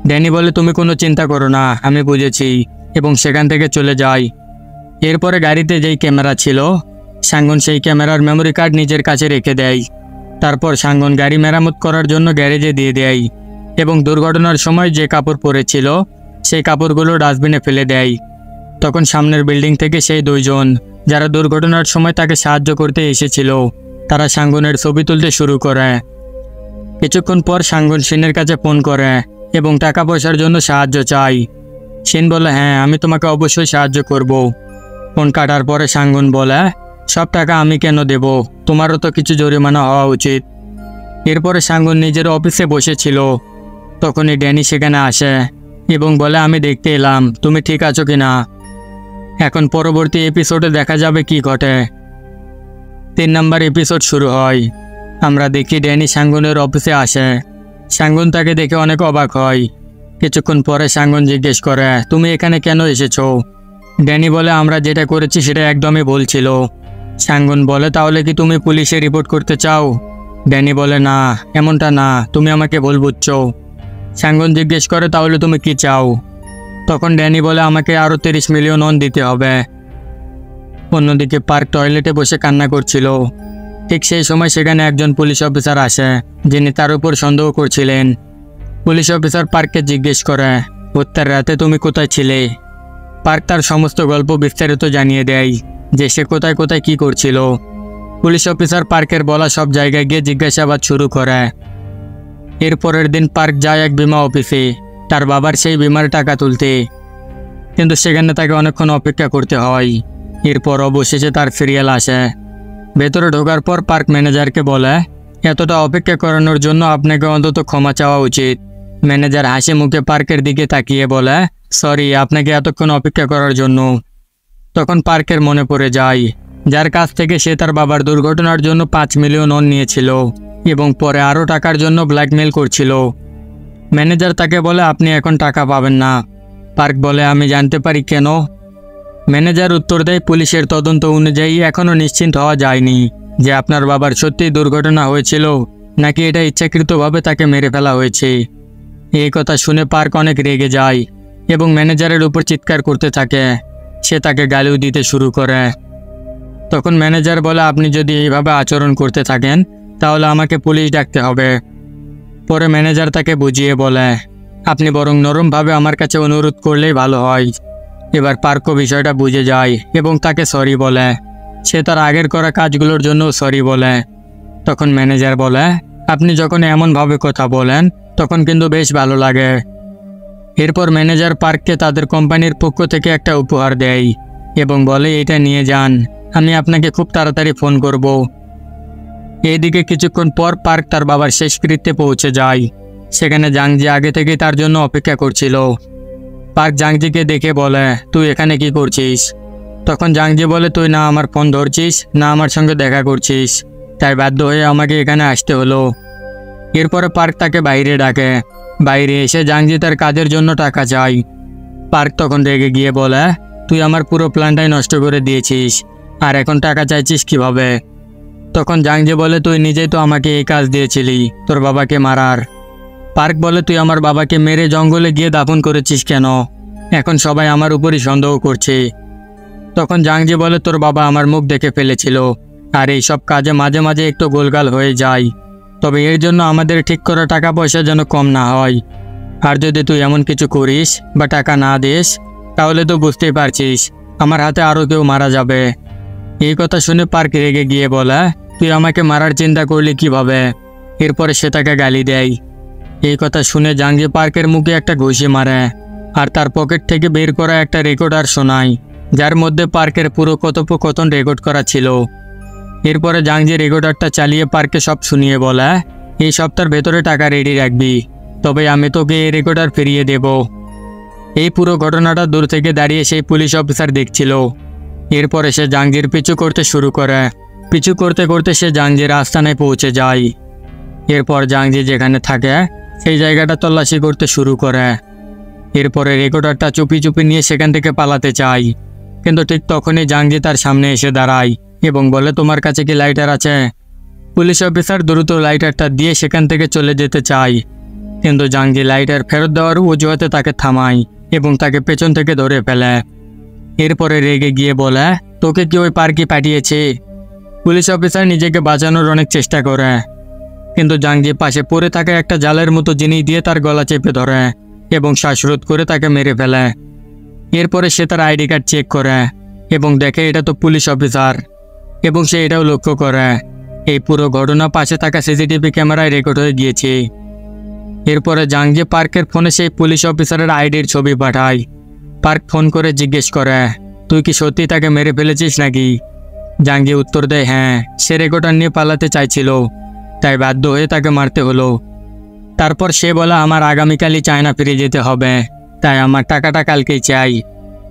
S1: ড্যানি বলে তুমি কোনো চিন্তা করো না, আমি বুঝেছি, এবং সেখান থেকে চলে যায়। এরপরে গাড়িতে যেই ক্যামেরা ছিল, সাঙ্গন সেই ক্যামেরার মেমোরি কার্ড নিজের কাছে রেখে দেয়। তারপর সাঙ্গন গাড়ি মেরামত করার জন্য গ্যারেজে দিয়ে দেয় এবং দুর্ঘটনার সময় যে কাপড় পরেছিল সেই কাপড়গুলো ডাস্টবিনে ফেলে দেয়। তখন সামনের বিল্ডিং থেকে সেই দুইজন যারা দুর্ঘটনার সময় তাকে সাহায্য করতে এসেছিল তারা সাঙ্গনের ছবি তুলতে শুরু করে। কিছুক্ষণ পর সাঙ্গন শিনের কাছে ফোন করে এবং টাকা পয়সার জন্য সাহায্য চায়। শিন বলে হ্যাঁ, আমি তোমাকে অবশ্যই সাহায্য করব। ফোন কাটার পরে সাঙ্গন বলে সব টাকা আমি কেন দেব, তোমারও তো কিছু জরিমানা হওয়া উচিত। এরপরে সাঙ্গন নিজের অফিসে বসেছিল, তখনই ড্যানি সেখানে আসে এবং বলে আমি দেখতে এলাম তুমি ঠিক আছো কিনা। এখন পরবর্তী এপিসোডে দেখা যাবে কি ঘটে। 3 নম্বর এপিসোড শুরু হয়। আমরা দেখি ড্যানি সাঙ্গনের অফিসে আসে। সাঙ্গন তাকে দেখে অনেক অবাক হয়। কিছুক্ষণ পরে সাঙ্গন জিজ্ঞেস করে তুমি এখানে কেন এসেছো? ড্যানি বলে আমরা যেটা করেছি সেটা একদমই ভুল ছিল। সাঙ্গন বলে তাহলে কি তুমি পুলিশে রিপোর্ট করতে চাও? ড্যানি বলে না, এমনটা না, তুমি আমাকে ভুল বুঝছো। সাঙ্গন জিজ্ঞেস করে তাহলে তুমি কি চাও? তখন ড্যানি বলে আমাকে আরও 30 মিলিয়ন ওন দিতে হবে। অন্যদিকে পার্ক টয়লেটে বসে কান্না করছিল। ঠিক সেই সময় সেখানে একজন পুলিশ অফিসার আসে যিনি তার উপর সন্দেহ করছিলেন। পুলিশ অফিসার পার্ককে জিজ্ঞেস করে হত্যার রাতে তুমি কোথায় ছিলে? পার্ক তার সমস্ত গল্প বিস্তারিত জানিয়ে দেয় যে সে কোথায় কোথায় কী করছিল। পুলিশ অফিসার পার্কের বলা সব জায়গায় গিয়ে জিজ্ঞাসাবাদ শুরু করে। এর পরের দিন পার্ক যায় এক বিমা অফিসে তার বাবার সেই বিমার টাকা তুলতে, কিন্তু সেখানে তাকে অনেকক্ষণ অপেক্ষা করতে হয়। এরপর অবশেষে তার সিরিয়াল আসে। ভেতরে ঢোকার পর পার্ক ম্যানেজারকে বলে এতটা অপেক্ষা করানোর জন্য আপনাকে অন্তত ক্ষমা চাওয়া উচিত। ম্যানেজার হাসি মুখে পার্কের দিকে তাকিয়ে বলে সরি আপনাকে এতক্ষণ অপেক্ষা করার জন্য। তখন পার্কের মনে পড়ে যায় যার কাছ থেকে সে তার বাবার দুর্ঘটনার জন্য 5 মিলিয়ন ওন নিয়েছিল এবং পরে আরও টাকার জন্য ব্ল্যাকমেল করছিল। ম্যানেজার তাকে বলে আপনি এখন টাকা পাবেন না। পার্ক বলে আমি জানতে পারি কেন? ম্যানেজার উত্তর দেয় পুলিশের তদন্ত অনুযায়ী এখনও নিশ্চিন্ত হওয়া যায়নি যে আপনার বাবার সত্যিই দুর্ঘটনা হয়েছিল নাকি এটা ইচ্ছাকৃতভাবে তাকে মেরে ফেলা হয়েছে। এই কথা শুনে পার্ক অনেক রেগে যায় এবং ম্যানেজারের উপর চিৎকার করতে থাকে। সে তাকে গালিও দিতে শুরু করে। তখন ম্যানেজার বলে আপনি যদি এইভাবে আচরণ করতে থাকেন তাহলে আমাকে পুলিশ ডাকতে হবে। পরে ম্যানেজার তাকে বুঝিয়ে বলে আপনি বরং নরমভাবে আমার কাছে অনুরোধ করলেই ভালো হয়। এবার পার্কও বিষয়টা বুঝে যায় এবং তাকে সরি বলে। সে তার আগের করা কাজগুলোর জন্য সরি বলে। তখন ম্যানেজার বলে আপনি যখন এমনভাবে কথা বলেন তখন কিন্তু বেশ ভালো লাগে। এরপর ম্যানেজার পার্ককে তাদের কোম্পানির পক্ষ থেকে একটা উপহার দেয় এবং বলে এটা নিয়ে যান, আমি আপনাকে খুব তাড়াতাড়ি ফোন করব। এইদিকে কিছুক্ষণ পর পার্ক তার বাবার শেষকৃত্যে পৌঁছে যায়। সেখানে জাংজি আগে থেকেই তার জন্য অপেক্ষা করছিল। পার্ক জাংজিকে দেখে বলে তুই এখানে কি করছিস? তখন জাংজি বলে তুই না আমার ফোন ধরছিস না আমার সঙ্গে দেখা করছিস, তাই বাধ্য হয়ে আমাকে এখানে আসতে হলো। এরপরে পার্ক তাকে বাইরে ডাকে। বাইরে এসে জাংজি তার কাজের জন্য টাকা চায়। পার্ক তখন রেগে গিয়ে বলে তুই আমার পুরো প্ল্যানটাই নষ্ট করে দিয়েছিস, আর এখন টাকা চাইছিস কিভাবে? তখন জাংজি বলে তুই নিজেই তো আমাকে এই কাজ দিয়েছিলি তোর বাবাকে মারার। পার্ক বলে তুই আমার বাবাকে মেরে জঙ্গলে গিয়ে দাফন করেছিস কেন? এখন সবাই আমার উপরই সন্দেহ করছে। তখন জাংজি বলে তোর বাবা আমার মুখ দেখে ফেলেছিল, আর এই সব কাজে মাঝে মাঝে একটু গোলগাল হয়ে যায়, তবে এর জন্য আমাদের ঠিক করা টাকা পয়সা যেন কম না হয়। আর যদি তুই এমন কিছু করিস বা টাকা না দিস তাহলে তো বুঝতেই পারছিস আমার হাতে আরও কেউ মারা যাবে। এই কথা শুনে পার্ক রেগে গিয়ে বলে তুই আমাকে মারার চিন্তা করলি কিভাবে? এরপরে সে তাকে গালি দেয়। এই কথা শুনে জাংজি পার্কের মুখে একটা ঘুষি মারে আর তার পকেট থেকে বের করা একটা রেকর্ডার শোনায় যার মধ্যে পার্কের পুরো কথোপকথন রেকর্ড করা ছিল। এরপরে জাংজি রেকর্ডারটা চালিয়ে পার্ককে সব শুনিয়ে বলে এই সপ্তাহের ভেতরে টাকা রেডি রাখবি, তবে আমি তোকে এই রেকর্ডার ফিরিয়ে দেব। এই পুরো ঘটনাটা দূর থেকে দাঁড়িয়ে সেই পুলিশ অফিসার দেখছিল। এরপরে সে জাংজির পিছু করতে শুরু করে। পিছু করতে করতে সে জাংজির আস্তানায় পৌঁছে যায়। এরপর জাংজি যেখানে থাকে সেই জায়গাটা তল্লাশি করতে শুরু করে। এরপরে রেকর্ডারটা চুপি চুপি নিয়ে সেখান থেকে পালাতে চায়, কিন্তু ঠিক তখনই জাংজি তার সামনে এসে দাঁড়ায় এবং বলে তোমার কাছে কি লাইটার আছে? পুলিশ অফিসার দ্রুত লাইটারটা দিয়ে সেখান থেকে চলে যেতে চায়, কিন্তু জাঙ্গি লাইটার ফেরত দেওয়ার অজুহাতে তাকে থামায় এবং তাকে পেছন থেকে ধরে ফেলে। এরপরে রেগে গিয়ে বলে, তোকে কি ওই পার্কে পাঠিয়েছে? পুলিশ অফিসার নিজেকে বাঁচানোর অনেক চেষ্টা করে, কিন্তু জাঙ্গি পাশে পড়ে থাকা একটা জালের মতো জিনিস দিয়ে তার গলা চেপে ধরে এবং শ্বাসরোধ করে তাকে মেরে ফেলে। এরপরে সে তার আইডি কার্ড চেক করে এবং দেখে এটা তো পুলিশ অফিসার, এবং সে এটাও লক্ষ্য করে এই পুরো ঘটনা পাশে থাকা সিসিটিভি ক্যামেরায় রেকর্ড হয়ে গিয়েছে। এরপরে জাঙ্গি পার্কের ফোনে সেই পুলিশ অফিসারের আইডির ছবি পাঠায়। পার্ক ফোন করে জিজ্ঞেস করে, তুই কি সত্যি তাকে মেরে ফেলেছিস নাকি? জাঙ্গি উত্তর দেয়, হ্যাঁ, সে রেকর্ডার নিয়ে পালাতে চাইছিল, তাই বাধ্য হয়ে তাকে মারতে হলো। তারপর সে বলে, আমার আগামীকালই চায়না ফিরে যেতে হবে, তাই আমার টাকাটা কালকেই চাই,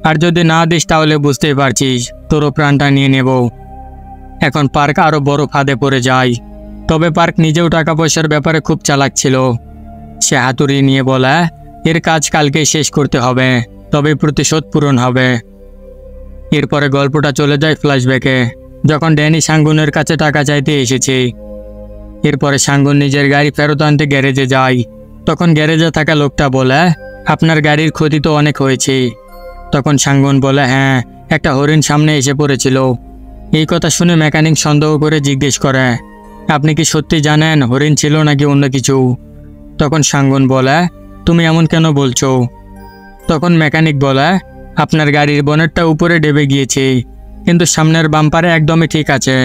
S1: আর যদি না দিস তাহলে বুঝতেই পারছিস তোরও প্রাণটা নিয়ে নেব। এখন পার্ক আরও বড় ফাঁদে পড়ে যায়। তবে পার্ক নিজেও টাকা পয়সার ব্যাপারে খুব চালাক ছিল। সে হাতুড়ি নিয়ে বলে, এর কাজ কালকেই শেষ করতে হবে, তবে প্রতিশোধ পূরণ হবে। এরপরে গল্পটা চলে যায় ফ্ল্যাশব্যাকে, যখন ড্যানি সাঙ্গুনের কাছে টাকা চাইতে এসেছে। এরপরে সাঙ্গুন নিজের গাড়ি ফেরত আনতে গ্যারেজে যায়। তখন গ্যারেজে থাকা লোকটা বলে, আপনার গাড়ির ক্ষতি তো অনেক হয়েছে। তখন সাঙ্গুন বলে, হ্যাঁ, একটা হরিণ সামনে এসে পড়েছিল। এই কথা শুনে মেকানিক সন্দেহ করে জিজ্ঞেস করে, আপনি কি সত্যি জানেন হরিণ ছিল নাকি অন্য কিছু? তখন সাঙ্গুন বলে, তুমি এমন কেন বলছো? তখন মেকানিক বলে, আপনার গাড়ির বনেটটা উপরে ডেবে গিয়েছে, কিন্তু সামনের বাম্পারে একদমই ঠিক আছে।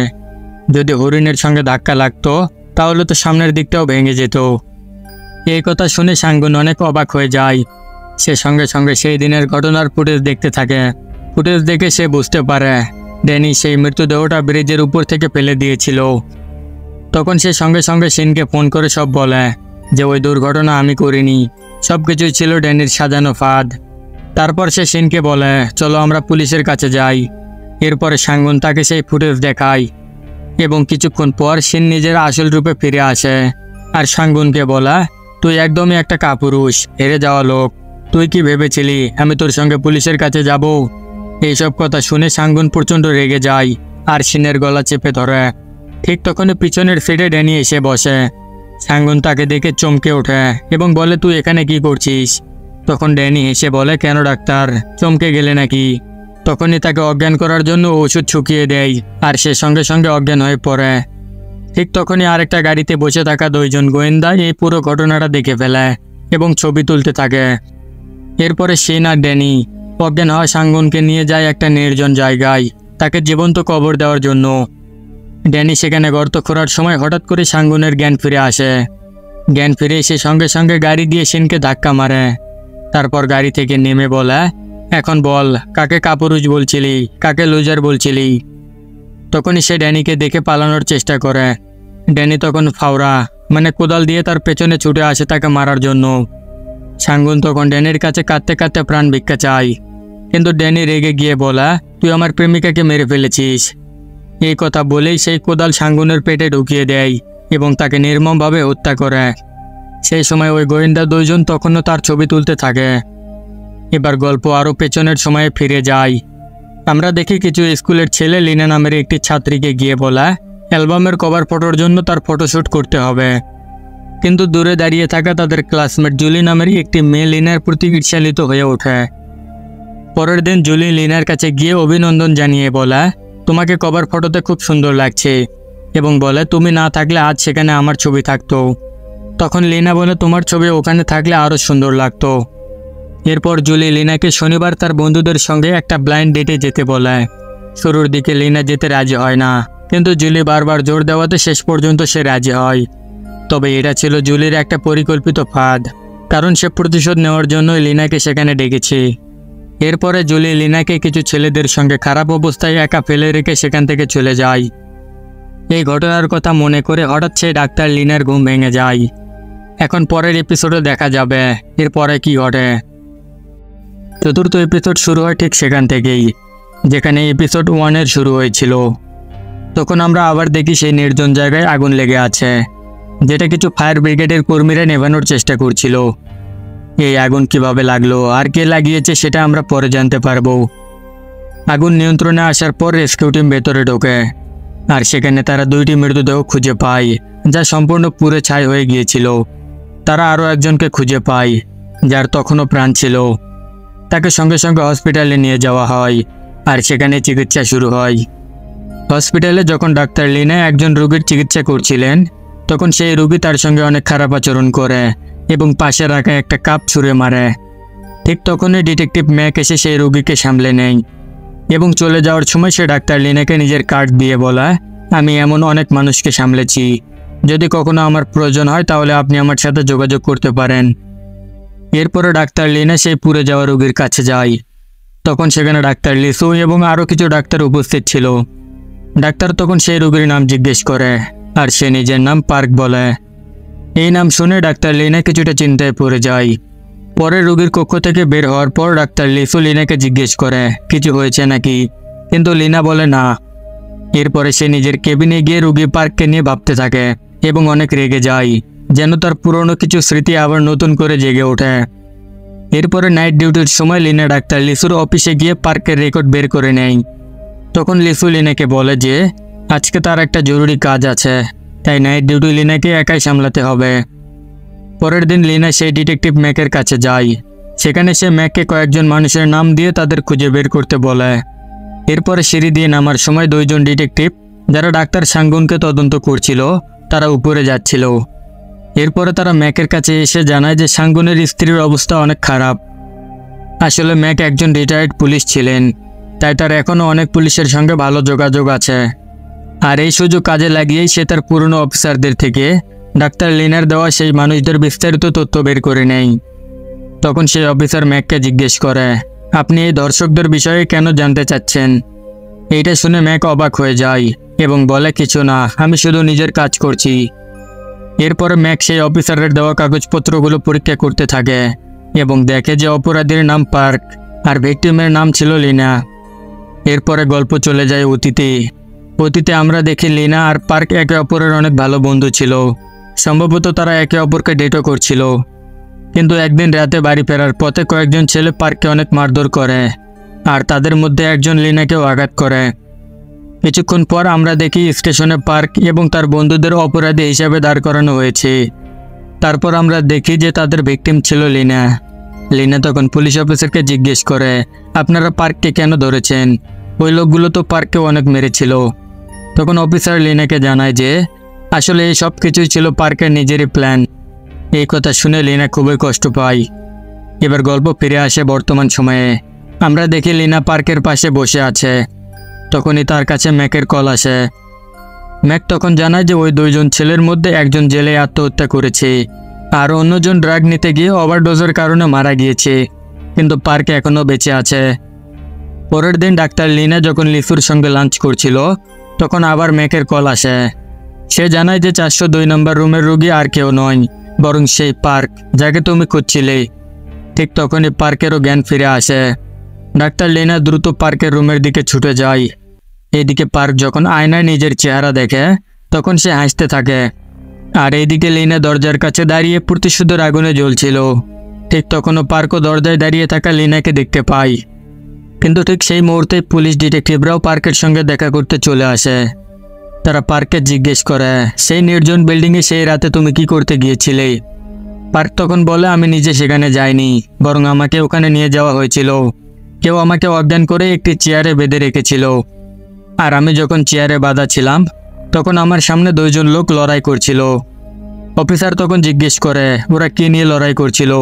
S1: যদি হরিণের সঙ্গে ধাক্কা লাগতো তাহলে তো সামনের দিকটাও ভেঙে যেত। এই কথা শুনে সাঙ্গুন অনেক অবাক হয়ে যায়। সে সঙ্গে সঙ্গে সেই দিনের ঘটনার ফুটেজ দেখতে থাকে। ফুটেজ দেখে সে বুঝতে পারে ড্যানি সেই মৃতদেহটা ব্রিজের উপর থেকে ফেলে দিয়েছিল। তখন সে সঙ্গে সঙ্গে শিনকে ফোন করে সব বলে যে ওই দুর্ঘটনা আমি করিনি, সব কিছুই ছিল ড্যানির সাজানো ফাঁদ। তারপর সে শিনকে বলে, চলো আমরা পুলিশের কাছে যাই। এরপরে সাঙ্গুন তাকে সেই ফুটেজ দেখায় এবং কিছুক্ষণ পর শিন নিজের আসল রূপে ফিরে আসে আর সাঙ্গুনকে বলে, তুই একদমই একটা কাপুরুষ, হেরে যাওয়া লোক। তুই কি ভেবেছিলি আমি তোর সঙ্গে পুলিশের কাছে যাব? এইসব কথা শুনে সাঙ্গুন প্রচণ্ড রেগে যায় আর শিনের গলা চেপে ধরে। ঠিক তখনই পিছনের সিটে ড্যানি এসে বসে। সাঙ্গুন তাকে দেখে চমকে ওঠে এবং বলে, তুই এখানে কি করছিস? তখন ড্যানি হেসে বলে, কেন ডাক্তার, চমকে গেলে নাকি? তখনই তাকে অজ্ঞান করার জন্য ওষুধ ছুকিয়ে দেয় আর সে সঙ্গে সঙ্গে অজ্ঞান হয়ে পড়ে। ঠিক তখনই আরেকটা গাড়িতে বসে থাকা দুইজন গোয়েন্দা এই পুরো ঘটনাটা দেখে ফেলে এবং ছবি তুলতে থাকে। এরপরে শিন আর ড্যানি অজ্ঞান হওয়া সাঙ্গুনকে নিয়ে যায় একটা নির্জন জায়গায় তাকে জীবন্ত কবর দেওয়ার জন্য। ড্যানি সেখানে গর্ত খোঁড়ার সময় হঠাৎ করে সাঙ্গুনের জ্ঞান ফিরে আসে। জ্ঞান ফিরে এসে সঙ্গে সঙ্গে গাড়ি দিয়ে শিনকে ধাক্কা মারে। তারপর গাড়ি থেকে নেমে বলে, এখন বল, কাকে কাপুরুষ বলছিলি, কাকে লুজার বলছিলি? তখনই সে ড্যানিকে দেখে পালানোর চেষ্টা করে। ড্যানি তখন ফাওরা মানে কোদাল দিয়ে তার পেছনে ছুটে আসে তাকে মারার জন্য। সাঙ্গুন তখন ড্যানির কাছে কাঁদতে কাঁদতে প্রাণ ভিক্ষা চায়, কিন্তু ড্যানি রেগে গিয়ে বলে, তুই আমার প্রেমিকাকে মেরে ফেলেছিস। এই কথা বলেই সেই কোদাল সাঙ্গুনের পেটে ঢুকিয়ে দেয় এবং তাকে নির্মমভাবে হত্যা করে। সেই সময় ওই গোয়েন্দা দুইজন তখনও তার ছবি তুলতে থাকে। এবার গল্প আরও পেছনের সময়ে ফিরে যায়। আমরা দেখি কিছু স্কুলের ছেলে লিনা নামের একটি ছাত্রীকে গিয়ে বলা অ্যালবামের কভার ফটোর জন্য তার ফটোশ্যুট করতে হবে, কিন্তু দূরে দাঁড়িয়ে থাকা তাদের ক্লাসমেট জুলি নামের একটি মেয়ে লিনার প্রতি ঈর্ষান্বিত হয়ে ওঠে। পরের দিন জুলি লিনার কাছে গিয়ে অভিনন্দন জানিয়ে বলা, তোমাকে কভার ফটোতে খুব সুন্দর লাগছে, এবং বলে তুমি না থাকলে আজ সেখানে আমার ছবি থাকতো। তখন লিনা বলে, তোমার ছবি ওখানে থাকলে আরও সুন্দর লাগতো। এরপর জুলি লিনাকে শনিবার তার বন্ধুদের সঙ্গে একটা ব্লাইন্ড ডেটে যেতে বলে। শুরুর দিকে লিনা যেতে রাজি হয় না, কিন্তু জুলি বারবার জোর দেওয়াতে শেষ পর্যন্ত সে রাজি হয়। তবে এটা ছিল জুলির একটা পরিকল্পিত ফাঁদ, কারণ সে প্রতিশোধ নেওয়ার জন্যই লিনাকে সেখানে ডেকেছে। এরপরে জুলি লিনাকে কিছু ছেলেদের সঙ্গে খারাপ অবস্থায় একা ফেলে রেখে সেখান থেকে চলে যায়। এই ঘটনার কথা মনে করে হঠাৎ সেই ডাক্তার লিনার ঘুম ভেঙে যায়। এখন পরের এপিসোডে দেখা যাবে এরপরে কি ঘটে। চতুর্থ এপিসোড শুরু হয় ঠিক সেখান থেকেই যেখানে এপিসোড 1-এর শুরু হয়েছিল। তখন আমরা আবার দেখি সেই নির্জন জায়গায় আগুন লেগে আছে, যেটা কিছু ফায়ার ব্রিগেডের কর্মীরা নেভানোর চেষ্টা করছিল। এই আগুন কিভাবে লাগলো আর কে লাগিয়েছে সেটা আমরা পরে জানতে পারবো। আগুন নিয়ন্ত্রণে আসার পর রেস্কিউ টিম ভেতরে ঢোকে আর সেখানে তারা 2টি মৃতদেহ খুঁজে পায়, যা সম্পূর্ণ পুড়ে ছাই হয়ে গিয়েছিল। তারা আরও একজনকে খুঁজে পায়, যার তখনও প্রাণ ছিল। তাকে সঙ্গে সঙ্গে হসপিটালে নিয়ে যাওয়া হয়, আর সেখানে চিকিৎসা শুরু হয়। হসপিটালে যখন ডাক্তার লিনা একজন রোগীর চিকিৎসা করছিলেন, তখন সেই রোগী তার সঙ্গে অনেক খারাপ আচরণ করে এবং পাশে রাখা একটা কাপ ছুঁড়ে মারে। ঠিক তখনই ডিটেকটিভ ম্যাক এসে সেই রোগীকে সামলে নেয় এবং চলে যাওয়ার সময় সে ডাক্তার লিনাকে নিজের কার্ড দিয়ে বলে, আমি এমন অনেক মানুষকে সামলেছি, যদি কখনো আমার প্রয়োজন হয় তাহলে আপনি আমার সাথে যোগাযোগ করতে পারেন। এরপরে ডাক্তার লিনা সেই পুড়ে যাওয়া রোগীর কাছে যায়। তখন সেখানে ডাক্তার লিসু এবং আরও কিছু ডাক্তার উপস্থিত ছিল। ডাক্তার তখন সেই রোগীর নাম জিজ্ঞেস করে, আর সে নিজের নাম পার্ক বলে। এই নাম শুনে ডাক্তার লিনা কিছুটা চিন্তায় পড়ে যায়। পরে রোগীর কক্ষ থেকে বের হওয়ার পর ডাক্তার লিসু লিনাকে জিজ্ঞেস করে কিছু হয়েছে নাকি, কিন্তু লিনা বলে না। এরপরে সে নিজের কেবিনে গিয়ে রোগী পার্ককে নিয়ে ভাবতে থাকে এবং অনেক রেগে যায়, যেন তার পুরনো কিছু স্মৃতি আবার নতুন করে জেগে ওঠে। এরপরে নাইট ডিউটির সময় লিনা ডাক্তার লিসুর অফিসে গিয়ে পার্কের রেকর্ড বের করে নেয়। তখন লিসু লিনাকে বলে যে আজকে তার একটা জরুরি কাজ আছে, তাই নাইট ডিউটি লিনাকে একাই সামলাতে হবে। পরের দিন লিনা সেই ডিটেকটিভ ম্যাকের কাছে যায়। সেখানে সে ম্যাককে কয়েকজন মানুষের নাম দিয়ে তাদের খুঁজে বের করতে বলে। এরপরে সিঁড়ি দিয়ে নামার সময় দুইজন ডিটেকটিভ, যারা ডাক্তার সাঙ্গুনকে তদন্ত করছিল, তারা উপরে যাচ্ছিল। এরপরে তারা ম্যাকের কাছে এসে জানায় যে সাঙ্গুনের স্ত্রীর অবস্থা অনেক খারাপ। আসলে ম্যাক একজন রিটায়ার্ড পুলিশ ছিলেন, তাই তার এখনও অনেক পুলিশের সঙ্গে ভালো যোগাযোগ আছে। আর এই সুযোগ কাজে লাগিয়েই সে তার পুরনো অফিসারদের থেকে ডাক্তার লিনার দেওয়া সেই মানুষদের বিস্তারিত তথ্য বের করে নেয়। তখন সেই অফিসার ম্যাককে জিজ্ঞেস করে, আপনি এই দর্শকদের বিষয়ে কেন জানতে চাচ্ছেন? এইটা শুনে ম্যাক অবাক হয়ে যায় এবং বলে, কিছু না, আমি শুধু নিজের কাজ করছি। এরপরে ম্যাক সেই অফিসারের দেওয়া কাগজপত্রগুলো পরীক্ষা করতে থাকে এবং দেখে যে অপরাধীর নাম পার্ক আর ভিকটিমের নাম ছিল লিনা। এরপরে গল্প চলে যায় অতীতে আমরা দেখি লিনা আর পার্ক একে অপরের অনেক ভালো বন্ধু ছিল। সম্ভবত তারা একে অপরকে ডেটও করছিল। কিন্তু একদিন রাতে বাড়ি ফেরার পথে কয়েকজন ছেলে পার্ককে অনেক মারধর করে, আর তাদের মধ্যে একজন লিনাকেও আঘাত করে। কিছুক্ষণ পর আমরা দেখি স্টেশনে পার্ক এবং তার বন্ধুদের অপরাধী হিসাবে দাঁড় করানো হয়েছে। তারপর আমরা দেখি যে তাদের ভিকটিম ছিল লিনা। লিনা তখন পুলিশ অফিসারকে জিজ্ঞেস করে, আপনারা পার্ককে কেন ধরেছেন? ওই লোকগুলো তো পার্ককে অনেক মেরেছিল। তখন অফিসার লিনাকে জানায় যে আসলে এই সব কিছুই ছিল পার্কের নিজেরই প্ল্যান। এই কথা শুনে লিনা খুবই কষ্ট পায়। এবার গল্প ফিরে আসে বর্তমান সময়ে। আমরা দেখি লিনা পার্কের পাশে বসে আছে। তখনই তার কাছে ম্যাকের কল আসে। ম্যাক তখন জানায় যে ওই দুইজন ছেলের মধ্যে একজন জেলে আত্মহত্যা করেছে, আর অন্যজন ড্রাগ নিতে গিয়ে ওভারডোজের কারণে মারা গিয়েছে, কিন্তু পার্ক এখনও বেঁচে আছে। পরের দিন ডাক্তার লিনা যখন লিসুর সঙ্গে লাঞ্চ করছিল, তখন আবার ম্যাকের কল আসে। সে জানায় যে 402 নম্বর রুমের রোগী আর কেউ নয়, বরং সেই পার্ক, যাকে তুমি খুঁজছিলে। ঠিক তখনই পার্কেরও জ্ঞান ফিরে আসে। ডাক্তার লিনা দ্রুত পার্কের রুমের দিকে ছুটে যায়। এদিকে পার্ক যখন আয়নায় নিজের চেহারা দেখে, তখন সে হাসতে থাকে। আর এইদিকে লিনা দরজার কাছে দাঁড়িয়ে প্রতিশোধের আগুনে জ্বলছিল। ঠিক তখনও পার্কও দরজায় দাঁড়িয়ে থাকা লিনাকে দেখতে পায়। কিন্তু ঠিক সেই মুহূর্তে পুলিশ ডিটেকটিভরাও পার্কের সঙ্গে দেখা করতে চলে আসে। তারা পার্ককে জিজ্ঞেস করে, সেই নির্জন বিল্ডিংয়ে সেই রাতে তুমি কি করতে গিয়েছিলে? পার্ক তখন বলে, আমি নিজে সেখানে যাইনি, বরং আমাকে ওখানে নিয়ে যাওয়া হয়েছিল। কেউ আমাকে অজ্ঞান করে একটি চেয়ারে বেঁধে রেখেছিল, আর আমি যখন চেয়ারে বাঁধা ছিলাম, তখন আমার সামনে দুইজন লোক লড়াই করছিল। অফিসার তখন জিজ্ঞেস করে, ওরা কি নিয়ে লড়াই করছিল?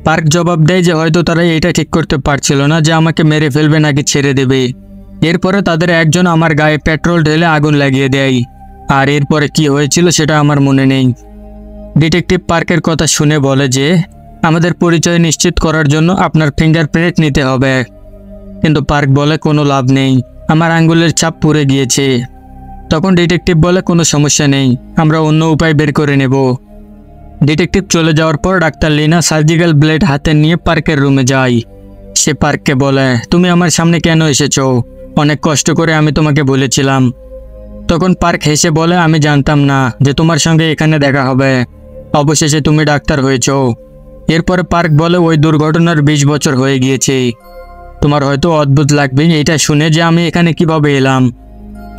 S1: পার্ক জবাব দেয় যে হয়তো তারা এটা ঠিক করতে পারছিল না যে আমাকে মেরে ফেলবে নাকি ছেড়ে দেবে। এরপরে তাদের একজন আমার গায়ে পেট্রোল ঢেলে আগুন লাগিয়ে দেয়, আর এরপরে কি হয়েছিল সেটা আমার মনে নেই। ডিটেকটিভ পার্কের কথা শুনে বলে যে আমাদের পরিচয় নিশ্চিত করার জন্য আপনার ফিঙ্গারপ্রিন্ট নিতে হবে। কিন্তু পার্ক বলে কোনো লাভ নেই, আমার আঙ্গুলের ছাপ পুড়ে গিয়েছে। তখন ডিটেকটিভ বলে কোনো সমস্যা নেই, আমরা অন্য উপায় বের করে নেব। ডিটেকটিভ চলে যাওয়ার পর ডাক্তার লিনা সার্জিক্যাল ব্লেড হাতে নিয়ে পার্কের রুমে যায়। সে পার্ককে বলে, তুমি আমার সামনে কেন এসেছো? অনেক কষ্ট করে আমি তোমাকে বলেছিলাম। তখন পার্ক হেসে বলে, আমি জানতাম না যে তোমার সঙ্গে এখানে দেখা হবে। অবশেষে তুমি ডাক্তার হয়েছো। এরপরে পার্ক বলে, ওই দুর্ঘটনার 20 বছর হয়ে গিয়েছে। তোমার হয়তো অদ্ভুত লাগবে এটা শুনে যে আমি এখানে কিভাবে এলাম,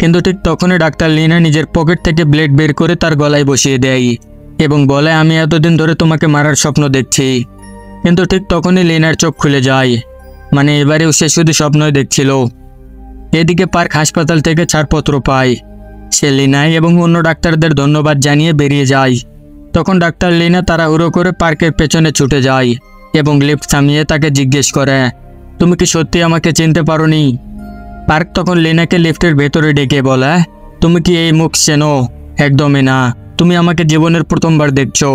S1: কিন্তু ঠিক তখনই ডাক্তার লিনা নিজের পকেট থেকে ব্লেড বের করে তার গলায় বসিয়ে দেয়। এবং বলে আমি এতদিন ধরে তোমাকে মারার স্বপ্ন দেখছি। কিন্তু ঠিক তখনই লিনার চোখ খুলে যায়, মানে এবারেও সে শুধু স্বপ্নই দেখছিল। এদিকে পার্ক হাসপাতাল থেকে ছাড়পত্র পায়। সে লিনায় এবং অন্য ডাক্তারদের ধন্যবাদ জানিয়ে বেরিয়ে যায়। তখন ডাক্তার লিনা তাড়াহুড়ো করে পার্কের পেছনে ছুটে যায় এবং লিফট থামিয়ে তাকে জিজ্ঞেস করে, তুমি কি সত্যি আমাকে চিনতে পারোনি? পার্ক তখন লিনাকে লিফটের ভেতরে ডেকে বলে, তুমি কি এই মুখ চেনো? একদমই না, তুমি আমাকে জীবনের প্রথমবার দেখছো।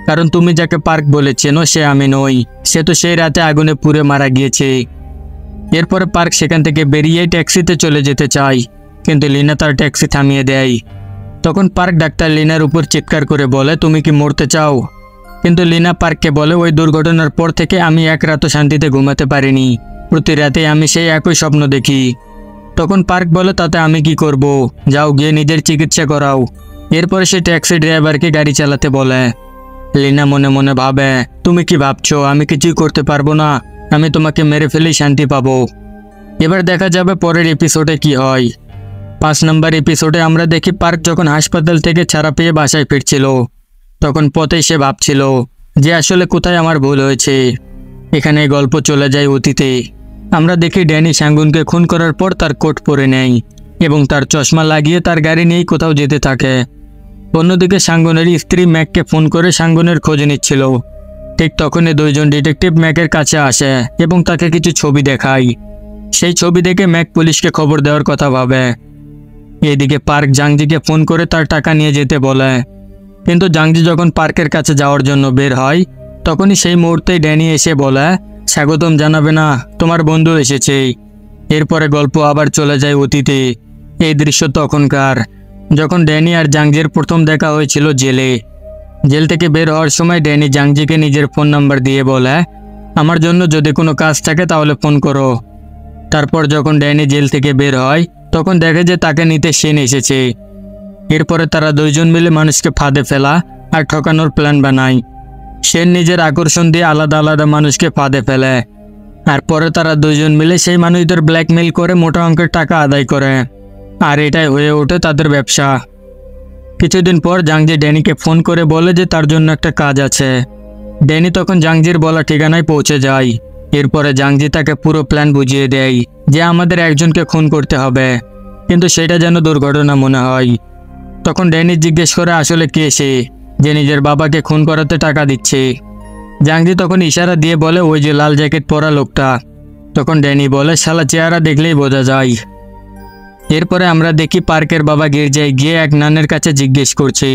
S1: কারণ তুমি যাকে পার্ক বলে চেনো সে আমি নই, সে তো সেই রাতে আগুনে পুড়ে মারা গিয়েছে। এরপরে পার্ক সেখান থেকে বেরিয়ে ট্যাক্সিতে চলে যেতে চায়, কিন্তু লিনা তার ট্যাক্সি থামিয়ে দেয়। তখন পার্ক ডাক্তার লিনার উপর চিৎকার করে বলে, তুমি কি মরতে চাও? কিন্তু লিনা পার্ককে বলে, ওই দুর্ঘটনার পর থেকে আমি এক রাতও শান্তিতে ঘুমাতে পারিনি। প্রতি রাতে আমি সেই একই স্বপ্ন দেখি। তখন পার্ক বলে, তাতে আমি কি করব? যাও গিয়ে নিজের চিকিৎসা করাও। এরপরে সে ট্যাক্সি ড্রাইভারকে গাড়ি চালাতে বলে। লিনা মনে মনে ভাবে, তুমি কি ভাবছো আমি কিছুই করতে পারবো না? আমি তোমাকে মেরে ফেলেই শান্তি পাবো। এবার দেখা যাবে পরের এপিসোডে কি হয়। 5 নম্বর এপিসোডে আমরা দেখি পার্ক যখন হাসপাতাল থেকে ছাড়া পেয়ে বাসায় ফিরছিল, তখন পথে সে ভাবছিল যে আসলে কোথায় আমার ভুল হয়েছে। এখানে গল্প চলে যায় অতীতে। আমরা দেখি ড্যানি সাঙ্গুনকে খুন করার পর তার কোট পরে নেয় এবং তার চশমা লাগিয়ে তার গাড়ি নিয়েই কোথাও যেতে থাকে। অন্যদিকে সাঙ্গুনের স্ত্রী ম্যাককে ফোন করে সাঙ্গুনের খোঁজ নিচ্ছিল। ঠিক তখনই দুইজন ডিটেকটিভ ম্যাকের কাছে আসে এবং তাকে কিছু ছবি দেখায়। সেই ছবি দেখে ম্যাক পুলিশকে খবর দেওয়ার কথা ভাবে। এদিকে পার্ক জাংজিকে ফোন করে তার টাকা নিয়ে যেতে বলে, কিন্তু জাংজি যখন পার্কের কাছে যাওয়ার জন্য বের হয়, তখনই সেই মুহূর্তেই ড্যানি এসে বলে, স্বাগতম জানাবে না, তোমার বন্ধু এসেছে। এরপরে গল্প আবার চলে যায় অতীতে। এই দৃশ্য তখনকার, যখন ড্যানি আর জাংজির প্রথম দেখা হয়েছিল জেলে। জেল থেকে বের হওয়ার সময় ড্যানি জাংজিকে নিজের ফোন নাম্বার দিয়ে বলে, আমার জন্য যদি কোনো কাজ থাকে তাহলে ফোন করো। তারপর যখন ড্যানি জেল থেকে বের হয়, তখন দেখে যে তাকে নিতে শেন এসেছে। এরপরে তারা দুইজন মিলে মানুষকে ফাঁদে ফেলা আর ঠকানোর প্ল্যান বানায়। শেন নিজের আকর্ষণ দিয়ে আলাদা আলাদা মানুষকে ফাঁদে ফেলে, আর পরে তারা দুইজন মিলে সেই মানুষদের ব্ল্যাকমেইল করে মোটা অঙ্কের টাকা আদায় করে। আর এটাই হয়ে ওঠে তাদের ব্যবসা। কিছুদিন পর জাংজি ড্যানিকে ফোন করে বলে যে তার জন্য একটা কাজ আছে। ড্যানি তখন জাংজির বলা ঠিকানায় পৌঁছে যায়। এরপরে জাংজি তাকে পুরো প্ল্যান বুঝিয়ে দেয় যে আমাদের একজনকে খুন করতে হবে, কিন্তু সেটা যেন দুর্ঘটনা মনে হয়। তখন ড্যানি জিজ্ঞেস করে আসলে কে সে, যে নিজের বাবাকে খুন করাতে টাকা দিচ্ছে। জাংজি তখন ইশারা দিয়ে বলে, ওই যে লাল জ্যাকেট পরা লোকটা। তখন ড্যানি বলে, শালা চেহারা দেখলেই বোঝা যায়। এরপরে আমরা দেখি পার্কের বাবা গির্জায় গিয়ে এক নানের কাছে জিজ্ঞেস করছে,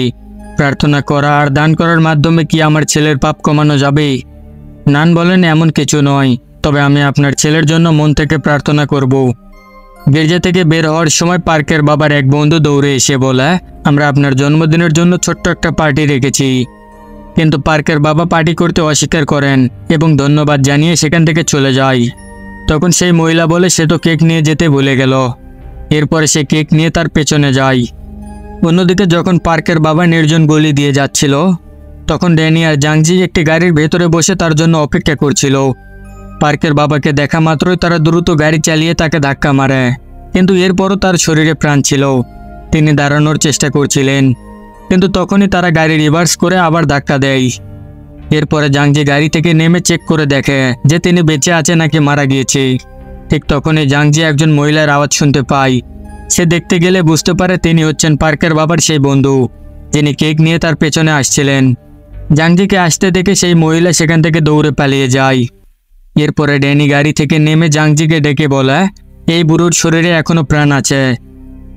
S1: প্রার্থনা করা আর দান করার মাধ্যমে কি আমার ছেলের পাপ কমানো যাবে? নান বলেন, এমন কিছু নয়, তবে আমি আপনার ছেলের জন্য মন থেকে প্রার্থনা করব। গির্জা থেকে বের হওয়ার সময় পার্কের বাবার এক বন্ধু দৌড়ে এসে বলে, আমরা আপনার জন্মদিনের জন্য ছোট্ট একটা পার্টি রেখেছি। কিন্তু পার্কের বাবা পার্টি করতে অস্বীকার করেন এবং ধন্যবাদ জানিয়ে সেখান থেকে চলে যায়। তখন সেই মহিলা বলে সে তো কেক নিয়ে যেতে ভুলে গেল। এরপরে সে কেক নিয়ে তার পেছনে যায়। অন্যদিকে যখন পার্কের বাবা নির্জন গলি দিয়ে যাচ্ছিল, তখন ড্যানি আর জাংজি একটি গাড়ির ভেতরে বসে তার জন্য অপেক্ষা করছিল। পার্কের বাবাকে দেখা মাত্রই তারা দ্রুত গাড়ি চালিয়ে তাকে ধাক্কা মারে, কিন্তু এরপরও তার শরীরে প্রাণ ছিল। তিনি দাঁড়ানোর চেষ্টা করছিলেন, কিন্তু তখনই তারা গাড়ি রিভার্স করে আবার ধাক্কা দেয়। এরপরে জাংজি গাড়ি থেকে নেমে চেক করে দেখে যে তিনি বেঁচে আছে নাকি মারা গিয়েছে। ঠিক তখনই জাংজি একজন মহিলার আওয়াজ শুনতে পায়। সে দেখতে গেলে বুঝতে পারে তিনি হচ্ছেন পার্কের বাবার সেই বন্ধু, যিনি কেক নিয়ে তার পেছনে আসছিলেন। জাংজিকে আসতে দেখে সেই মহিলা সেখান থেকে দৌড়ে পালিয়ে যায়। এরপরে ড্যানি গাড়ি থেকে নেমে জাংজিকে ডেকে বলে, এই বুড়োর শরীরে এখনো প্রাণ আছে।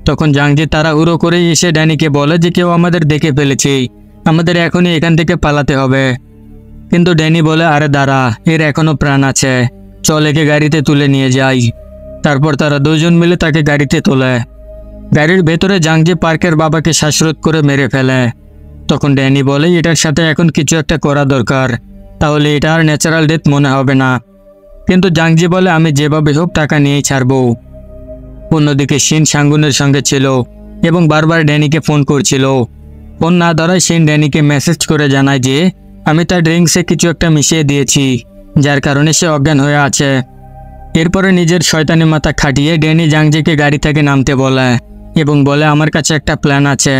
S1: তখন জাংজি তাড়াহুড়ো করে এসে ড্যানিকে বলে যে কেউ আমাদের দেখে ফেলেছে, আমাদের এখনই এখান থেকে পালাতে হবে। কিন্তু ড্যানি বলে, আরে দাঁড়া, এর এখনো প্রাণ আছে, চল একে গাড়িতে তুলে নিয়ে যাই। তারপর তারা দুজন মিলে তাকে গাড়িতে তোলে। গাড়ির ভেতরে জাংজি পার্কের বাবাকে শ্বাসরোধ করে মেরে ফেলে। তখন ড্যানি বলে, এটার সাথে এখন কিছু একটা করা দরকার, তাহলে এটা আর ন্যাচারাল ডেথ মনে হবে না। কিন্তু জাংজি বলে, আমি যেভাবে হোক টাকা নিয়েই ছাড়বো। অন্যদিকে শিন সাঙ্গুনের সঙ্গে ছিল এবং বারবার ড্যানিকে ফোন করছিল। ফোন না ধরায় শিন ড্যানিকে মেসেজ করে জানায় যে আমি তার ড্রিঙ্কসে কিছু একটা মিশিয়ে দিয়েছি, যার কারণে সে অজ্ঞান হয়ে আছে। এরপরে নিজের শয়তানি মাথা খাটিয়ে ড্যানি জাংজিকে গাড়ি থেকে নামতে বলে এবং বলে, আমার কাছে একটা প্ল্যান আছে।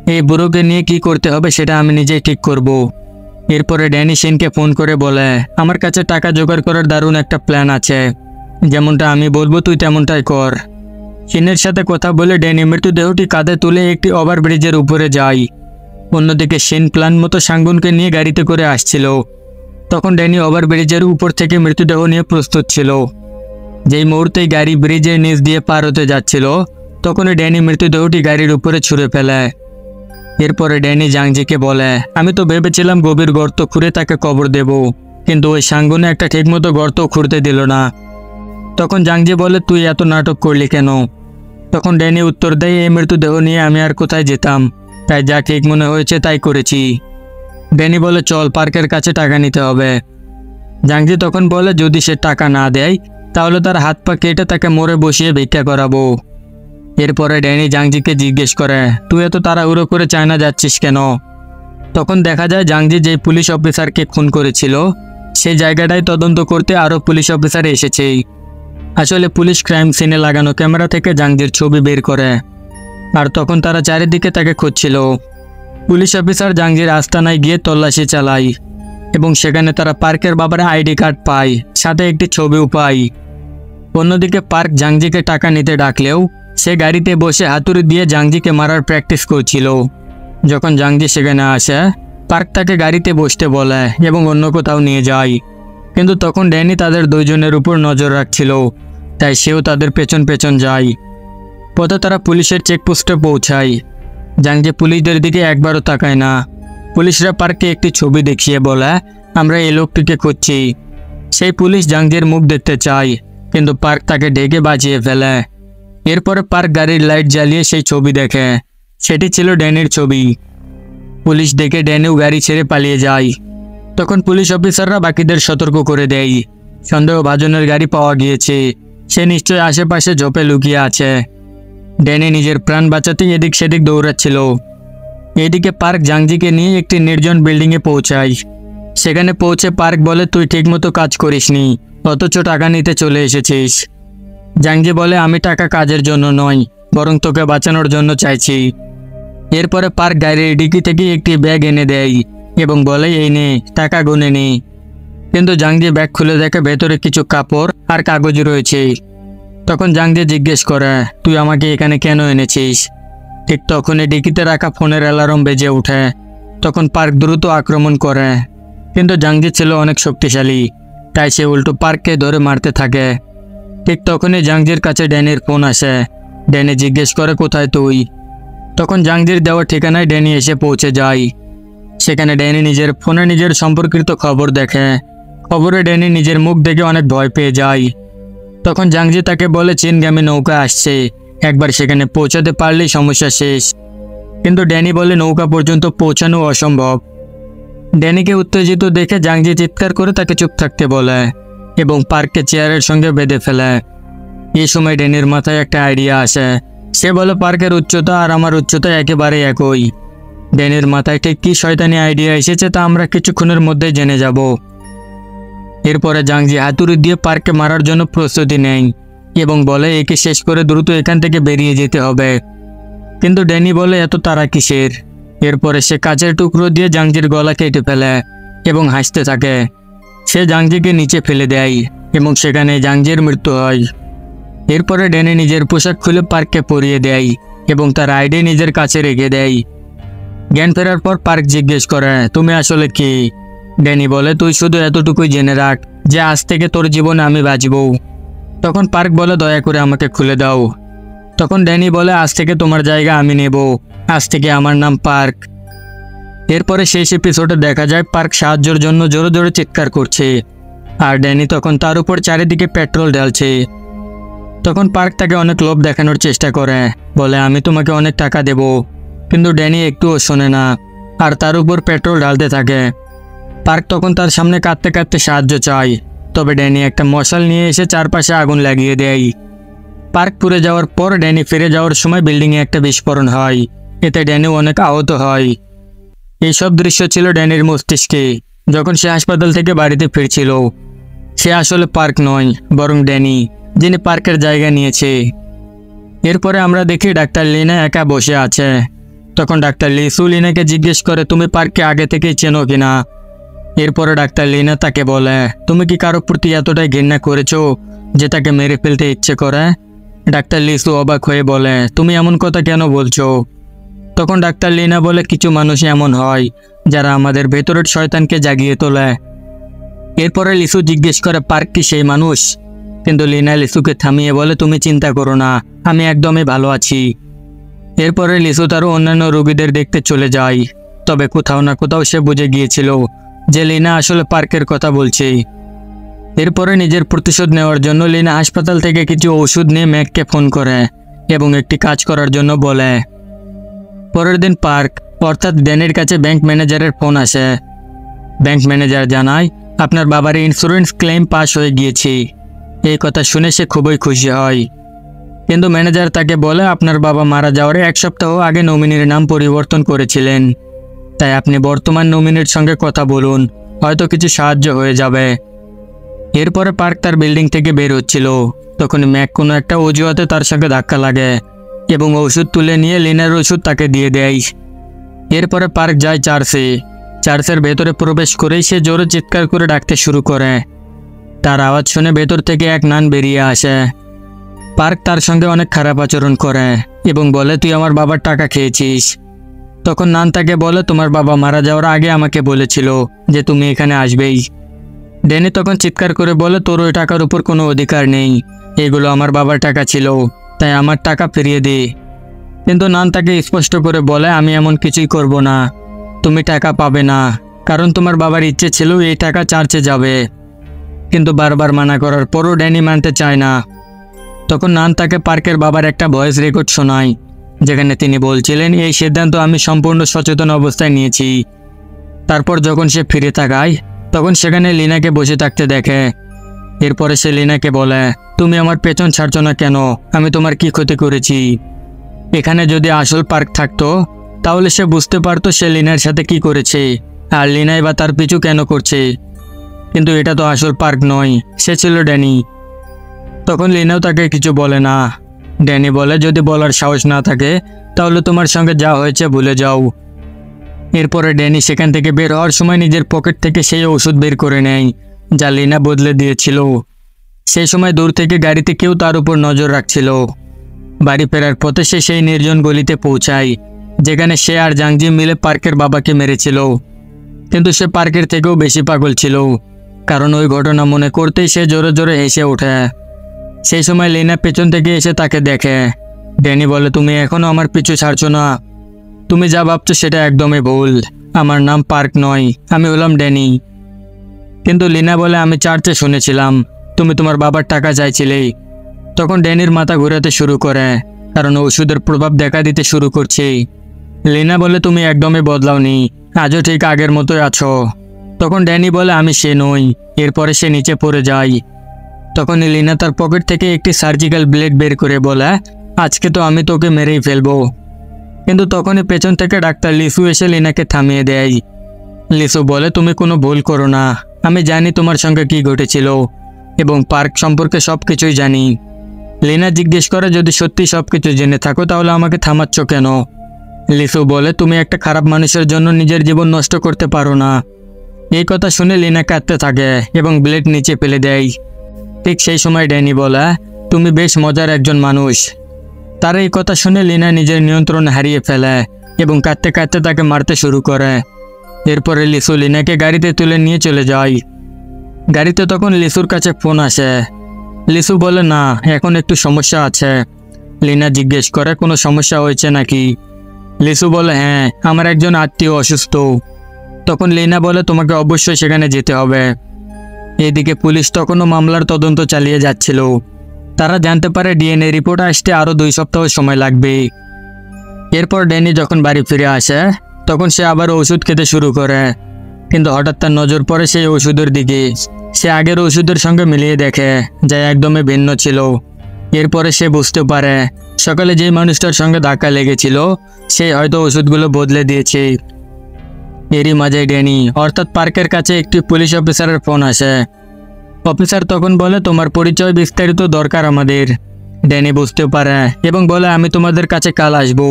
S1: এই বুড়োকে নিয়ে কি করতে হবে সেটা আমি নিজেই ঠিক করব। এরপরে ড্যানি শিনকে ফোন করে বলে, আমার কাছে টাকা জোগাড় করার দারুণ একটা প্ল্যান আছে, যেমনটা আমি বলবো তুই তেমনটাই কর। শিনের সাথে কথা বলে ড্যানি মৃতদেহটি কাঁধে তুলে একটি ওভারব্রিজের উপরে যায়। অন্যদিকে শিন প্ল্যান মতো সাঙ্গুনকে নিয়ে গাড়িতে করে আসছিল। তখন ড্যানি ওভারব্রিজের উপর থেকে মৃতদেহ নিয়ে প্রস্তুত ছিল। যেই মুহূর্তেই গাড়ি ব্রিজের নিচ দিয়ে পার হতে যাচ্ছিল, তখনই ড্যানি মৃতদেহটি গাড়ির উপরে ছুঁড়ে ফেলে। এরপরে ড্যানি জাংজিকে বলে, আমি তো ভেবেছিলাম গভীর গর্ত খুঁড়ে তাকে কবর দেব, কিন্তু ওই সাঙ্গুনে একটা ঠিকমতো গর্ত খুঁড়তে দিল না। তখন জাংজি বলে, তুই এত নাটক করলি কেন? তখন ড্যানি উত্তর দেয়, এই মৃতদেহ নিয়ে আমি আর কোথায় যেতাম, তাই যা ঠিক মনে হয়েছে তাই করেছি। ড্যানি বলে, চল, পার্কের কাছে টাকা নিতে হবে। জাংজি তখন বলে, যদি সে টাকা না দেয় তাহলে তার হাত পা কেটে তাকে মোড়ে বসিয়ে ভিক্ষা করাবো। এরপরে ড্যানি জাংজিকে জিজ্ঞেস করে, তুই এত তাড়াহুড়ো করে চায়না যাচ্ছিস কেন? তখন দেখা যায় জাংজি যে পুলিশ অফিসারকে খুন করেছিল সেই জায়গাটায় তদন্ত করতে আরও পুলিশ অফিসার এসেছে। আসলে পুলিশ ক্রাইম সিনে লাগানো ক্যামেরা থেকে জাংজির ছবি বের করে, আর তখন তারা চারিদিকে তাকে খুঁজছিল। পুলিশ অফিসার জাংজির আস্তানায় গিয়ে তল্লাশি চালায় এবং সেখানে তারা পার্কের বাবার আইডি কার্ড পায়, সাথে একটি ছবিও পায়। অন্যদিকে পার্ক জাংজিকে টাকা নিতে ডাকলেও সে গাড়িতে বসে হাতুড়ি দিয়ে জাংজিকে মারার প্র্যাকটিস করছিল। যখন জাংজি সেখানে আসে, পার্ক তাকে গাড়িতে বসতে বলে এবং অন্য কোথাও নিয়ে যায়, কিন্তু তখন ড্যানি তাদের দুইজনের উপর নজর রাখছিল, তাই সেও তাদের পেছন পেছন যায়। পথে তারা পুলিশের চেকপোস্টে পৌঁছায়। জাংজি পুলিশদের দিকে একবারও তাকায় না। পুলিশরা পার্ককে একটি ছবি দেখিয়ে বলে, আমরা এই লোকটিকে খুঁজছি। সেই পুলিশ জাংজির মুখ দেখতে চায়, কিন্তু পার্ক তাকে ঢেকে বাঁচিয়ে ফেলে। এরপরে পার্ক গাড়ির লাইট জ্বালিয়ে সেই ছবি দেখে, সেটি ছিল ড্যানির ছবি। পুলিশ দেখে ড্যানিও গাড়ি ছেড়ে পালিয়ে যায়। তখন পুলিশ অফিসাররা বাকিদের সতর্ক করে দেয়, সন্দেহভাজনের গাড়ি পাওয়া গিয়েছে, সে নিশ্চয়ই আশেপাশে ঝোপে লুকিয়ে আছে। ড্যানি নিজের প্রাণ বাঁচাতেই এদিক সেদিক দৌড়াচ্ছিল। এদিকে পার্ক জাংজিকে নিয়ে একটি নির্জন বিল্ডিংয়ে পৌঁছায়। সেখানে পৌঁছে পার্ক বলে, তুই ঠিকমতো কাজ করিসনি, অথচ টাকা নিতে চলে এসেছিস। জাংজি বলে, আমি টাকা কাজের জন্য নয়, বরং তোকে বাঁচানোর জন্য চাইছি। এরপরে পার্ক গাড়ির ডিকি থেকে একটি ব্যাগ এনে দেয় এবং বলে, এই নে, টাকা গুনে নে। কিন্তু জাংজি ব্যাগ খুলে দেখে ভেতরে কিছু কাপড় আর কাগজ রয়েছে। তখন জাংজি জিজ্ঞেস করে, তুই আমাকে এখানে কেন এনেছিস? ঠিক তখনই ডিকিতে রাখা ফোনের অ্যালার্ম বেজে ওঠে। তখন পার্ক দ্রুত আক্রমণ করে, কিন্তু জাংজি ছিল অনেক শক্তিশালী, তাই সে উল্টো পার্ককে ধরে মারতে থাকে। ঠিক তখনই জাংজির কাছে ড্যানির ফোন আসে। ড্যানি জিজ্ঞেস করে, কোথায় তুই? তখন জাংজির দেওয়া ঠিকানায় ড্যানি এসে পৌঁছে যায়। সেখানে ড্যানি নিজের ফোনে নিজের সম্পর্কিত খবর দেখে। খবরে ড্যানি নিজের মুখ দেখে অনেক ভয় পেয়ে যায়। তখন জাংজি তাকে বলে, চীনগামী নৌকা আসছে, একবার সেখানে পৌঁছাতে পারলেই সমস্যা শেষ। কিন্তু ড্যানি বলে, নৌকা পর্যন্ত পৌঁছানো অসম্ভব। ড্যানিকে উত্তেজিত দেখে জাংজি চিৎকার করে তাকে চুপ থাকতে বলে এবং পার্ককে চেয়ারের সঙ্গে বেঁধে ফেলে। এই সময় ড্যানির মাথায় একটা আইডিয়া আসে। সে বলে, পার্কের উচ্চতা আর আমার উচ্চতা একেবারে একই। ড্যানির মাথায় ঠিক কী শয়তানি আইডিয়া এসেছে তা আমরা কিছুক্ষণের মধ্যেই জেনে যাব। এরপরে জাংজি হাতুড়ি দিয়ে পার্ককে মারার জন্য প্রস্তুতি নেয় এবং বলে, একে শেষ করে দ্রুত এখান থেকে বেরিয়ে যেতে হবে। কিন্তু ড্যানি বলে, এত তাড়া কিসের? এরপরে সে কাচের টুকরো দিয়ে জাংজির গলা কেটে ফেলে এবং হাসতে থাকে। সে জাংজিকে নিচে ফেলে দেয় এবং সেখানে জাংজির মৃত্যু হয়। এরপরে ড্যানি নিজের পোশাক খুলে পার্ককে পরিয়ে দেয় এবং তার আইডি নিজের কাছে রেখে দেয়। জ্ঞান ফেরার পর পার্ক জিজ্ঞেস করে, তুমি আসলে কি? ড্যানি বলে, তুই শুধু এতটুকুই জেনে রাখ যে আজ থেকে তোর জীবনে আমি বাঁচব। তখন পার্ক বলে, দয়া করে আমাকে খুলে দাও। তখন ড্যানি বলে, আজ থেকে তোমার জায়গা আমি নেব, আজ থেকে আমার নাম পার্ক। এরপরে শেষ এপিসোডে দেখা যায় পার্ক সাহায্যের জন্য জোরে জোরে চিৎকার করছে, আর ড্যানি তখন তার উপর চারিদিকে পেট্রোল ঢালছে। তখন পার্ক তাকে অনেক লোভ দেখানোর চেষ্টা করে, বলে, আমি তোমাকে অনেক টাকা দেব। কিন্তু ড্যানি একটুও শোনে না আর তার উপর পেট্রোল ঢালতে থাকে। পার্ক তখন তার সামনে কাঁদতে কাঁদতে সাহায্য চায়, তবে ড্যানি একটা মশাল নিয়ে এসে চারপাশে আগুন লাগিয়ে দেয়। পার্ক পুড়ে যাওয়ার পর ড্যানি ফিরে যাওয়ার সময় বিল্ডিংয়ে একটা বিস্ফোরণ হয়, এতে ড্যানিও অনেক আহত হয়। এইসব দৃশ্য ছিল ড্যানির মস্তিষ্কে যখন সে হাসপাতাল থেকে বাড়িতে ফিরছিল। সে আসলে পার্ক নয়, বরং ড্যানি, যিনি পার্কের জায়গা নিয়েছে। এরপরে আমরা দেখি ডাক্তার লিনা একা বসে আছে। তখন ডাক্তার লিসু লিনাকে জিজ্ঞেস করে তুমি পার্ককে আগে থেকেই চেনো কিনা। এরপরে ডাক্তার লিনা তাকে বলে তুমি কি কারো প্রতি এতটাই ঘৃণা করেছো যে তাকে মেরে ফেলতে ইচ্ছে করে। ডাক্তার লিসু অবাক হয়ে বলে তুমি এমন কথা কেন বলছো। তখন ডাক্তার লিনা বলে কিছু মানুষ এমন হয় যারা আমাদের ভেতরের শয়তানকে জাগিয়ে তোলে। এরপরে লিসু জিজ্ঞেস করে পার্ক কি সেই মানুষ, কিন্তু লিনা লিসুকে থামিয়ে বলে তুমি চিন্তা করো না, আমি একদমই ভালো আছি। এরপরে লিসু তার অন্যান্য রোগীদের দেখতে চলে যায়, তবে কোথাও না কোথাও সে বুঝে গিয়েছিল যে লিনা আসলে পার্কের কথা বলছে। এরপরে নিজের প্রতিশোধ নেওয়ার জন্য লিনা হাসপাতাল থেকে কিছু ওষুধ নিয়ে ম্যাককে ফোন করে এবং একটি কাজ করার জন্য বলে। পরের দিন পার্ক অর্থাৎ ড্যানির কাছে ব্যাংক ম্যানেজারের ফোন আসে। ব্যাংক ম্যানেজার জানায় আপনার বাবার ইন্স্যুরেন্স ক্লেম পাস হয়ে গিয়েছে। এই কথা শুনে সে খুবই খুশি হয়, কিন্তু ম্যানেজার তাকে বলে আপনার বাবা মারা যাওয়ার 1 সপ্তাহ আগে নমিনির নাম পরিবর্তন করেছিলেন, তাই আপনি বর্তমান নমিনির সঙ্গে কথা বলুন, হয়তো কিছু সাহায্য হয়ে যাবে। এরপরে পার্ক তার বিল্ডিং থেকে বের হচ্ছিল, তখন ম্যাক কোনো একটা অজুহাতে তার সঙ্গে ধাক্কা লাগে এবং ওষুধ তুলে নিয়ে লিনার ওষুধ তাকে দিয়ে দেয়। এরপরে পার্ক যায় চার্চের ভেতরে প্রবেশ করেই সে জোরে চিৎকার করে ডাকতে শুরু করে। তার আওয়াজ শুনে ভেতর থেকে এক নান বেরিয়ে আসে। পার্ক তার সঙ্গে অনেক খারাপ আচরণ করে এবং বলে তুই আমার বাবার টাকা খেয়েছিস। তখন নান তাকে বলে তোমার বাবা মারা যাওয়ার আগে আমাকে বলেছিল যে তুমি এখানে আসবেই। ড্যানি তখন চিৎকার করে বলে তোর ওই টাকার উপর কোনো অধিকার নেই, এগুলো আমার বাবার টাকা ছিল, তাই আমার টাকা ফিরিয়ে দে। কিন্তু নান তাকে স্পষ্ট করে বলে আমি এমন কিছুই করব না, তুমি টাকা পাবে না, কারণ তোমার বাবার ইচ্ছে ছিল এই টাকা চার্চে যাবে। কিন্তু বারবার মানা করার পরও ড্যানি মানতে চায় না। তখন নান তাকে পার্কের বাবার একটা ভয়েস রেকর্ড শোনায়, যেখানে তিনি বলছিলেন এই সিদ্ধান্ত আমি সম্পূর্ণ সচেতন অবস্থায় নিয়েছি। তারপর যখন সে ফিরে তাকায় তখন সেখানে লিনাকে বসে থাকতে দেখে। এরপরে সে লিনাকে বলে তুমি আমার পেছন ছাড়ছো না কেন, আমি তোমার কি ক্ষতি করেছি। এখানে যদি আসল পার্ক থাকতো তাহলে সে বুঝতে পারতো সে লিনার সাথে কি করেছে আর লিনাই বা তার পিছু কেন করছে, কিন্তু এটা তো আসল পার্ক নয়, সে ছিল ড্যানি। তখন লিনাও তাকে কিছু বলে না। ড্যানি বলে যদি বলার সাহস না থাকে তাহলে তোমার সঙ্গে যা হয়েছে ভুলে যাও। এরপরে ড্যানি সেখান থেকে বের হওয়ার সময় নিজের পকেট থেকে সেই ওষুধ বের করে নেয় যা লিনা বদলে দিয়েছিল। সেই সময় দূর থেকে গাড়িতে কেউ তার উপর নজর রাখছিল। বাড়ি ফেরার পথে সে সেই নির্জন গলিতে পৌঁছায় যেখানে সে আর জাংজি মিলে পার্কের বাবাকে মেরেছিল, কিন্তু সে পার্কের থেকেও বেশি পাগল ছিল, কারণ ওই ঘটনা মনে করতেই সে জোরে জোরে হেসে ওঠে। সেই সময় লিনা পেছন থেকে এসে তাকে দেখে। ড্যানি বলে তুমি এখনও আমার পিছু ছাড়ছো না, তুমি যা ভাবছো সেটা একদমই ভুল, আমার নাম পার্ক নয়, আমি হলাম ড্যানি। কিন্তু লিনা বলে আমি চার্চে শুনেছিলাম তুমি তোমার বাবার টাকা চাইছিলে। তখন ড্যানির মাথা ঘোরাতে শুরু করে, কারণ ওষুধের প্রভাব দেখা দিতে শুরু করছে। লিনা বলে তুমি একদমই বদলাওনি, আজও ঠিক আগের মতোই আছো। তখন ড্যানি বলে আমি সে নই। এরপরে সে নিচে পড়ে যায়। তখন লিনা তার পকেট থেকে একটি সার্জিক্যাল ব্লেড বের করে বলে আজকে তো আমি তোকে মেরেই ফেলবো। কিন্তু তখনই পেছন থেকে ডাক্তার লিসু এসে লিনাকে থামিয়ে দেয়। লিসু বলে তুমি কোনো ভুল করো না, আমি জানি তোমার সঙ্গে কি ঘটেছিল এবং পার্ক সম্পর্কে সব কিছুই জানি। লিনা জিজ্ঞেস করে যদি সত্যি সব কিছু জেনে থাকো তাহলে আমাকে থামাচ্ছ কেন। লিসু বলে তুমি একটা খারাপ মানুষের জন্য নিজের জীবন নষ্ট করতে পারো না। এই কথা শুনে লিনা কাঁদতে থাকে এবং ব্লেড নিচে ফেলে দেয়। ঠিক সেই সময় ড্যানি বলে তুমি বেশ মজার একজন মানুষ। তার এই কথা শুনে লিনা নিজের নিয়ন্ত্রণ হারিয়ে ফেলে এবং কাঁদতে কাঁদতে তাকে মারতে শুরু করে। এরপরে লিসু লিনাকে গাড়িতে তুলে নিয়ে চলে যায়। গাড়িতে তখন লিসুর কাছে ফোন আসে। লিসু বলে না, এখন একটু সমস্যা আছে। লিনা জিজ্ঞেস করে কোনো সমস্যা হয়েছে নাকি। লিসু বলে হ্যাঁ, আমার একজন আত্মীয় অসুস্থ। তখন লিনা বলে তোমাকে অবশ্যই সেখানে যেতে হবে। এদিকে পুলিশ তখনও মামলার তদন্ত চালিয়ে যাচ্ছিল। তারা জানতে পারে ডিএনএ রিপোর্ট আসতে আরও 2 সপ্তাহ সময় লাগবে। এরপর ড্যানি যখন বাড়ি ফিরে আসে তখন সে আবার ওষুধ খেতে শুরু করে, কিন্তু হঠাৎ তার নজর পড়ে সেই ওষুধের দিকে। সে আগের ওষুধের সঙ্গে মিলিয়ে দেখে যা একদমই ভিন্ন ছিল। এরপরে সে বুঝতে পারে সকালে যে মানুষটার সঙ্গে ধাক্কা লেগেছিল সে হয়তো ওষুধগুলো বদলে দিয়েছে। এরই মাঝে ড্যানি অর্থাৎ পার্কের কাছে একটি পুলিশ অফিসারের ফোন আসে। অফিসার তখন বলে তোমার পরিচয় বিস্তারিত দরকার আমাদের। ড্যানি বুঝতে পারে এবং বলে আমি তোমাদের কাছে কাল আসবো।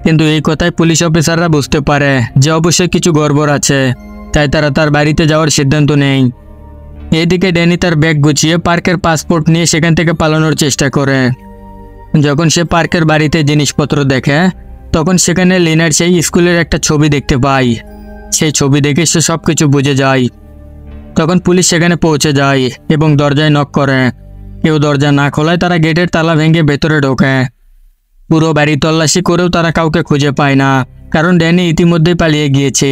S1: কিন্তু এই কথায় পুলিশ অফিসাররা বুঝতে পারে যে অবশ্যই কিছু গড়বড় আছে, তাই তারা তার বাড়িতে যাওয়ার সিদ্ধান্ত নেয়। এদিকে ড্যানি তার ব্যাগ গুছিয়ে পার্কের পাসপোর্ট নিয়ে সেখান থেকে পালানোর চেষ্টা করে। যখন সে পার্কের বাড়িতে জিনিসপত্র দেখে তখন সেখানে লিনার সেই স্কুলের একটা ছবি দেখতে পায়। সেই ছবি দেখে সে সব কিছু বুঝে যায়। তখন পুলিশ সেখানে পৌঁছে যায় এবং দরজায় নক করে। কেউ দরজা না খোলায় তারা গেটের তালা ভেঙে ভেতরে ঢোকে। পুরো বাড়ি তল্লাশি করেও তারা কাউকে খুঁজে পায় না, কারণ ড্যানি ইতিমধ্যেই পালিয়ে গিয়েছে।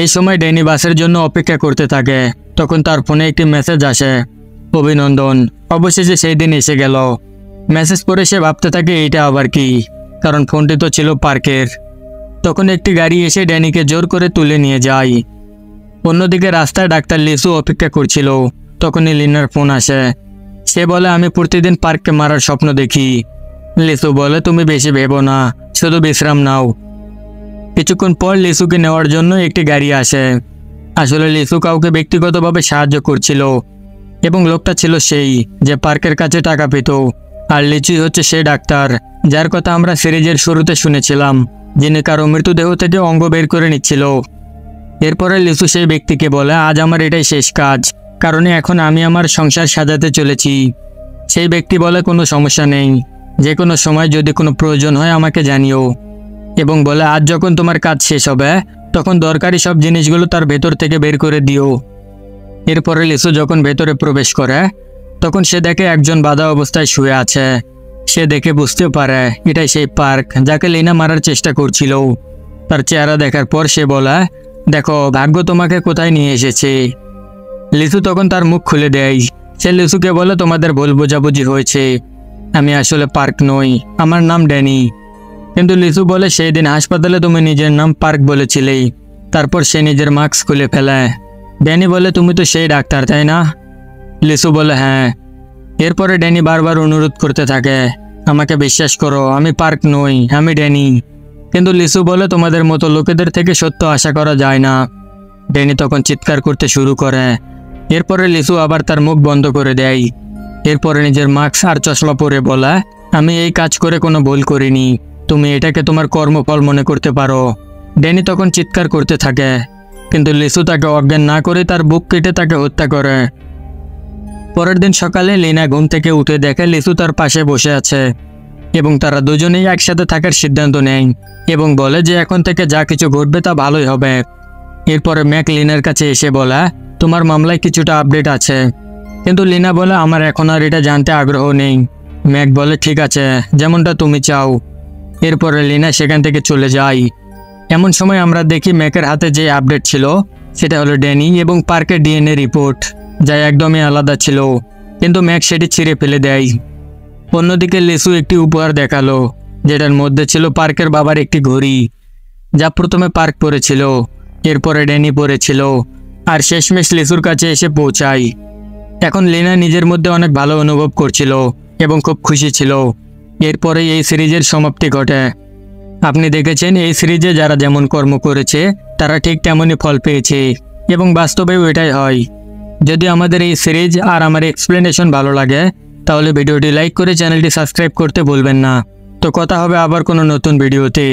S1: এই সময় ড্যানি বাসের জন্য অপেক্ষা করতে থাকে। তখন তার ফোনে একটি মেসেজ আসে, অভিনন্দন, অবশেষে সেই দিন এসে গেল। মেসেজ পড়ে সে ভাবতে থাকে এইটা আবার কি, কারণ ফোনটি তো ছিল পার্কের। তখন একটি গাড়ি এসে ড্যানিকে জোর করে তুলে নিয়ে যায়। অন্যদিকে রাস্তায় ডাক্তার লিসু অপেক্ষা করছিল। তখনই লিনার ফোন আসে। সে বলে, আমি প্রতিদিন পার্ককে মারার স্বপ্ন দেখি। লিসু বলে, তুমি বেশি ভেবো না, শুধু বিশ্রাম নাও। কিছুক্ষণ পর লিসুকে নেওয়ার জন্য একটি গাড়ি আসে। আসলে লিসু কাউকে ব্যক্তিগতভাবে সাহায্য করছিল এবং লোকটা ছিল সেই যে পার্কের কাছে টাকা পেত। আর লিচুই হচ্ছে সেই ডাক্তার যার কথা আমরা সিরিজের শুরুতে শুনেছিলাম, যিনি কারো মৃতদেহ থেকে অঙ্গ বের করে নিচ্ছিল। এরপরে লিসু সেই ব্যক্তিকে বলে, আজ আমার এটাই শেষ কাজ, কারণ এখন আমি আমার সংসার সাজাতে চলেছি। সেই ব্যক্তি বলে, কোনো সমস্যা নেই, যে কোনো সময় যদি কোনো প্রয়োজন হয় আমাকে জানিও, এবং বলে আজ যখন তোমার কাজ শেষ হবে তখন দরকারি সব জিনিসগুলো তার ভেতর থেকে বের করে দিও। এরপরে লিসু যখন ভেতরে প্রবেশ করে তখন সে দেখে একজন বাঁধা অবস্থায় শুয়ে আছে। সে দেখে বুঝতে পারে এটাই সেই পার্ক যাকে লিনা মারার চেষ্টা করছিল। তার চেহারা দেখার পর সে বলে, দেখো ভাগ্য তোমাকে কোথায় নিয়ে এসেছে। লিসু তখন তার মুখ খুলে দেয়। সে লিসুকে বলে, তোমাদের ভুল বোঝাবুঝি হয়েছে, আমি আসলে পার্ক নই, আমার নাম ড্যানি। কিন্তু লিসু বলে, সেই দিন হাসপাতালে তুমি নিজের নাম পার্ক বলেছিলে। তারপর সে নিজের মাস্ক খুলে ফেলে। ড্যানি বলে, তুমি তো সেই ডাক্তার তাই না? লিসু বলে, হ্যাঁ। এরপরে ড্যানি বারবার অনুরোধ করতে থাকে, আমাকে বিশ্বাস করো, আমি পার্ক নই, আমি ড্যানি। কিন্তু লিসু বলে, তোমাদের মতো লোকেদের থেকে সত্য আশা করা যায় না। ড্যানি তখন চিৎকার করতে শুরু করে। এরপরে লিসু আবার তার মুখ বন্ধ করে দেয়। এরপরে নিজের মাস্ক আর চশমা পরে বলে, আমি এই কাজ করে কোনো ভুল করিনি, তুমি এটাকে তোমার কর্মফল মনে করতে পারো। ড্যানি তখন চিৎকার করতে থাকে, কিন্তু লিসু তাকে অজ্ঞান না করে তার বুক কেটে তাকে হত্যা করে। পরের দিন সকালে লিনা ঘুম থেকে উঠে দেখে লিসু তার পাশে বসে আছে এবং তারা দুজনেই একসাথে থাকার সিদ্ধান্ত নেয় এবং বলে যে এখন থেকে যা কিছু ঘটবে তা ভালোই হবে। এরপরে ম্যাক লিনার কাছে এসে বলে, তোমার মামলায় কিছুটা আপডেট আছে। কিন্তু লিনা বলে, আমার এখন আর এটা জানতে আগ্রহ নেই। ম্যাক বলে, ঠিক আছে, যেমনটা তুমি চাও। এরপরে লিনা সেখান থেকে চলে যায়। এমন সময় আমরা দেখি ম্যাকের হাতে যে আপডেট ছিল সেটা হলো ড্যানি এবং পার্কের ডিএনএ রিপোর্ট, যা একদমই আলাদা ছিল, কিন্তু ম্যাক সেটি ছিঁড়ে ফেলে দেয়। অন্যদিকে লিসু একটি উপহার দেখালো, যেটার মধ্যে ছিল পার্কের বাবার একটি ঘড়ি, যা প্রথমে পার্ক পরেছিল, এরপরে ড্যানি পরেছিল, আর শেষমেশ লিসুর কাছে এসে পৌঁছায়। এখন লিনা নিজের মধ্যে অনেক ভালো অনুভব করছিল এবং খুব খুশি ছিল। এরপরেই এই সিরিজের সমাপ্তি ঘটে। আপনি দেখেছেন এই সিরিজে যারা যেমন কর্ম করেছে তারা ঠিক তেমনই ফল পেয়েছে এবং বাস্তবেও এটাই হয়। যদি আমাদের এই সিরিজ আর আমার এক্সপ্লেনেশন ভালো লাগে তাহলে ভিডিওটি লাইক করে চ্যানেলটি সাবস্ক্রাইব করতে ভুলবেন না। তো কথা হবে আবার কোনো নতুন ভিডিওতে।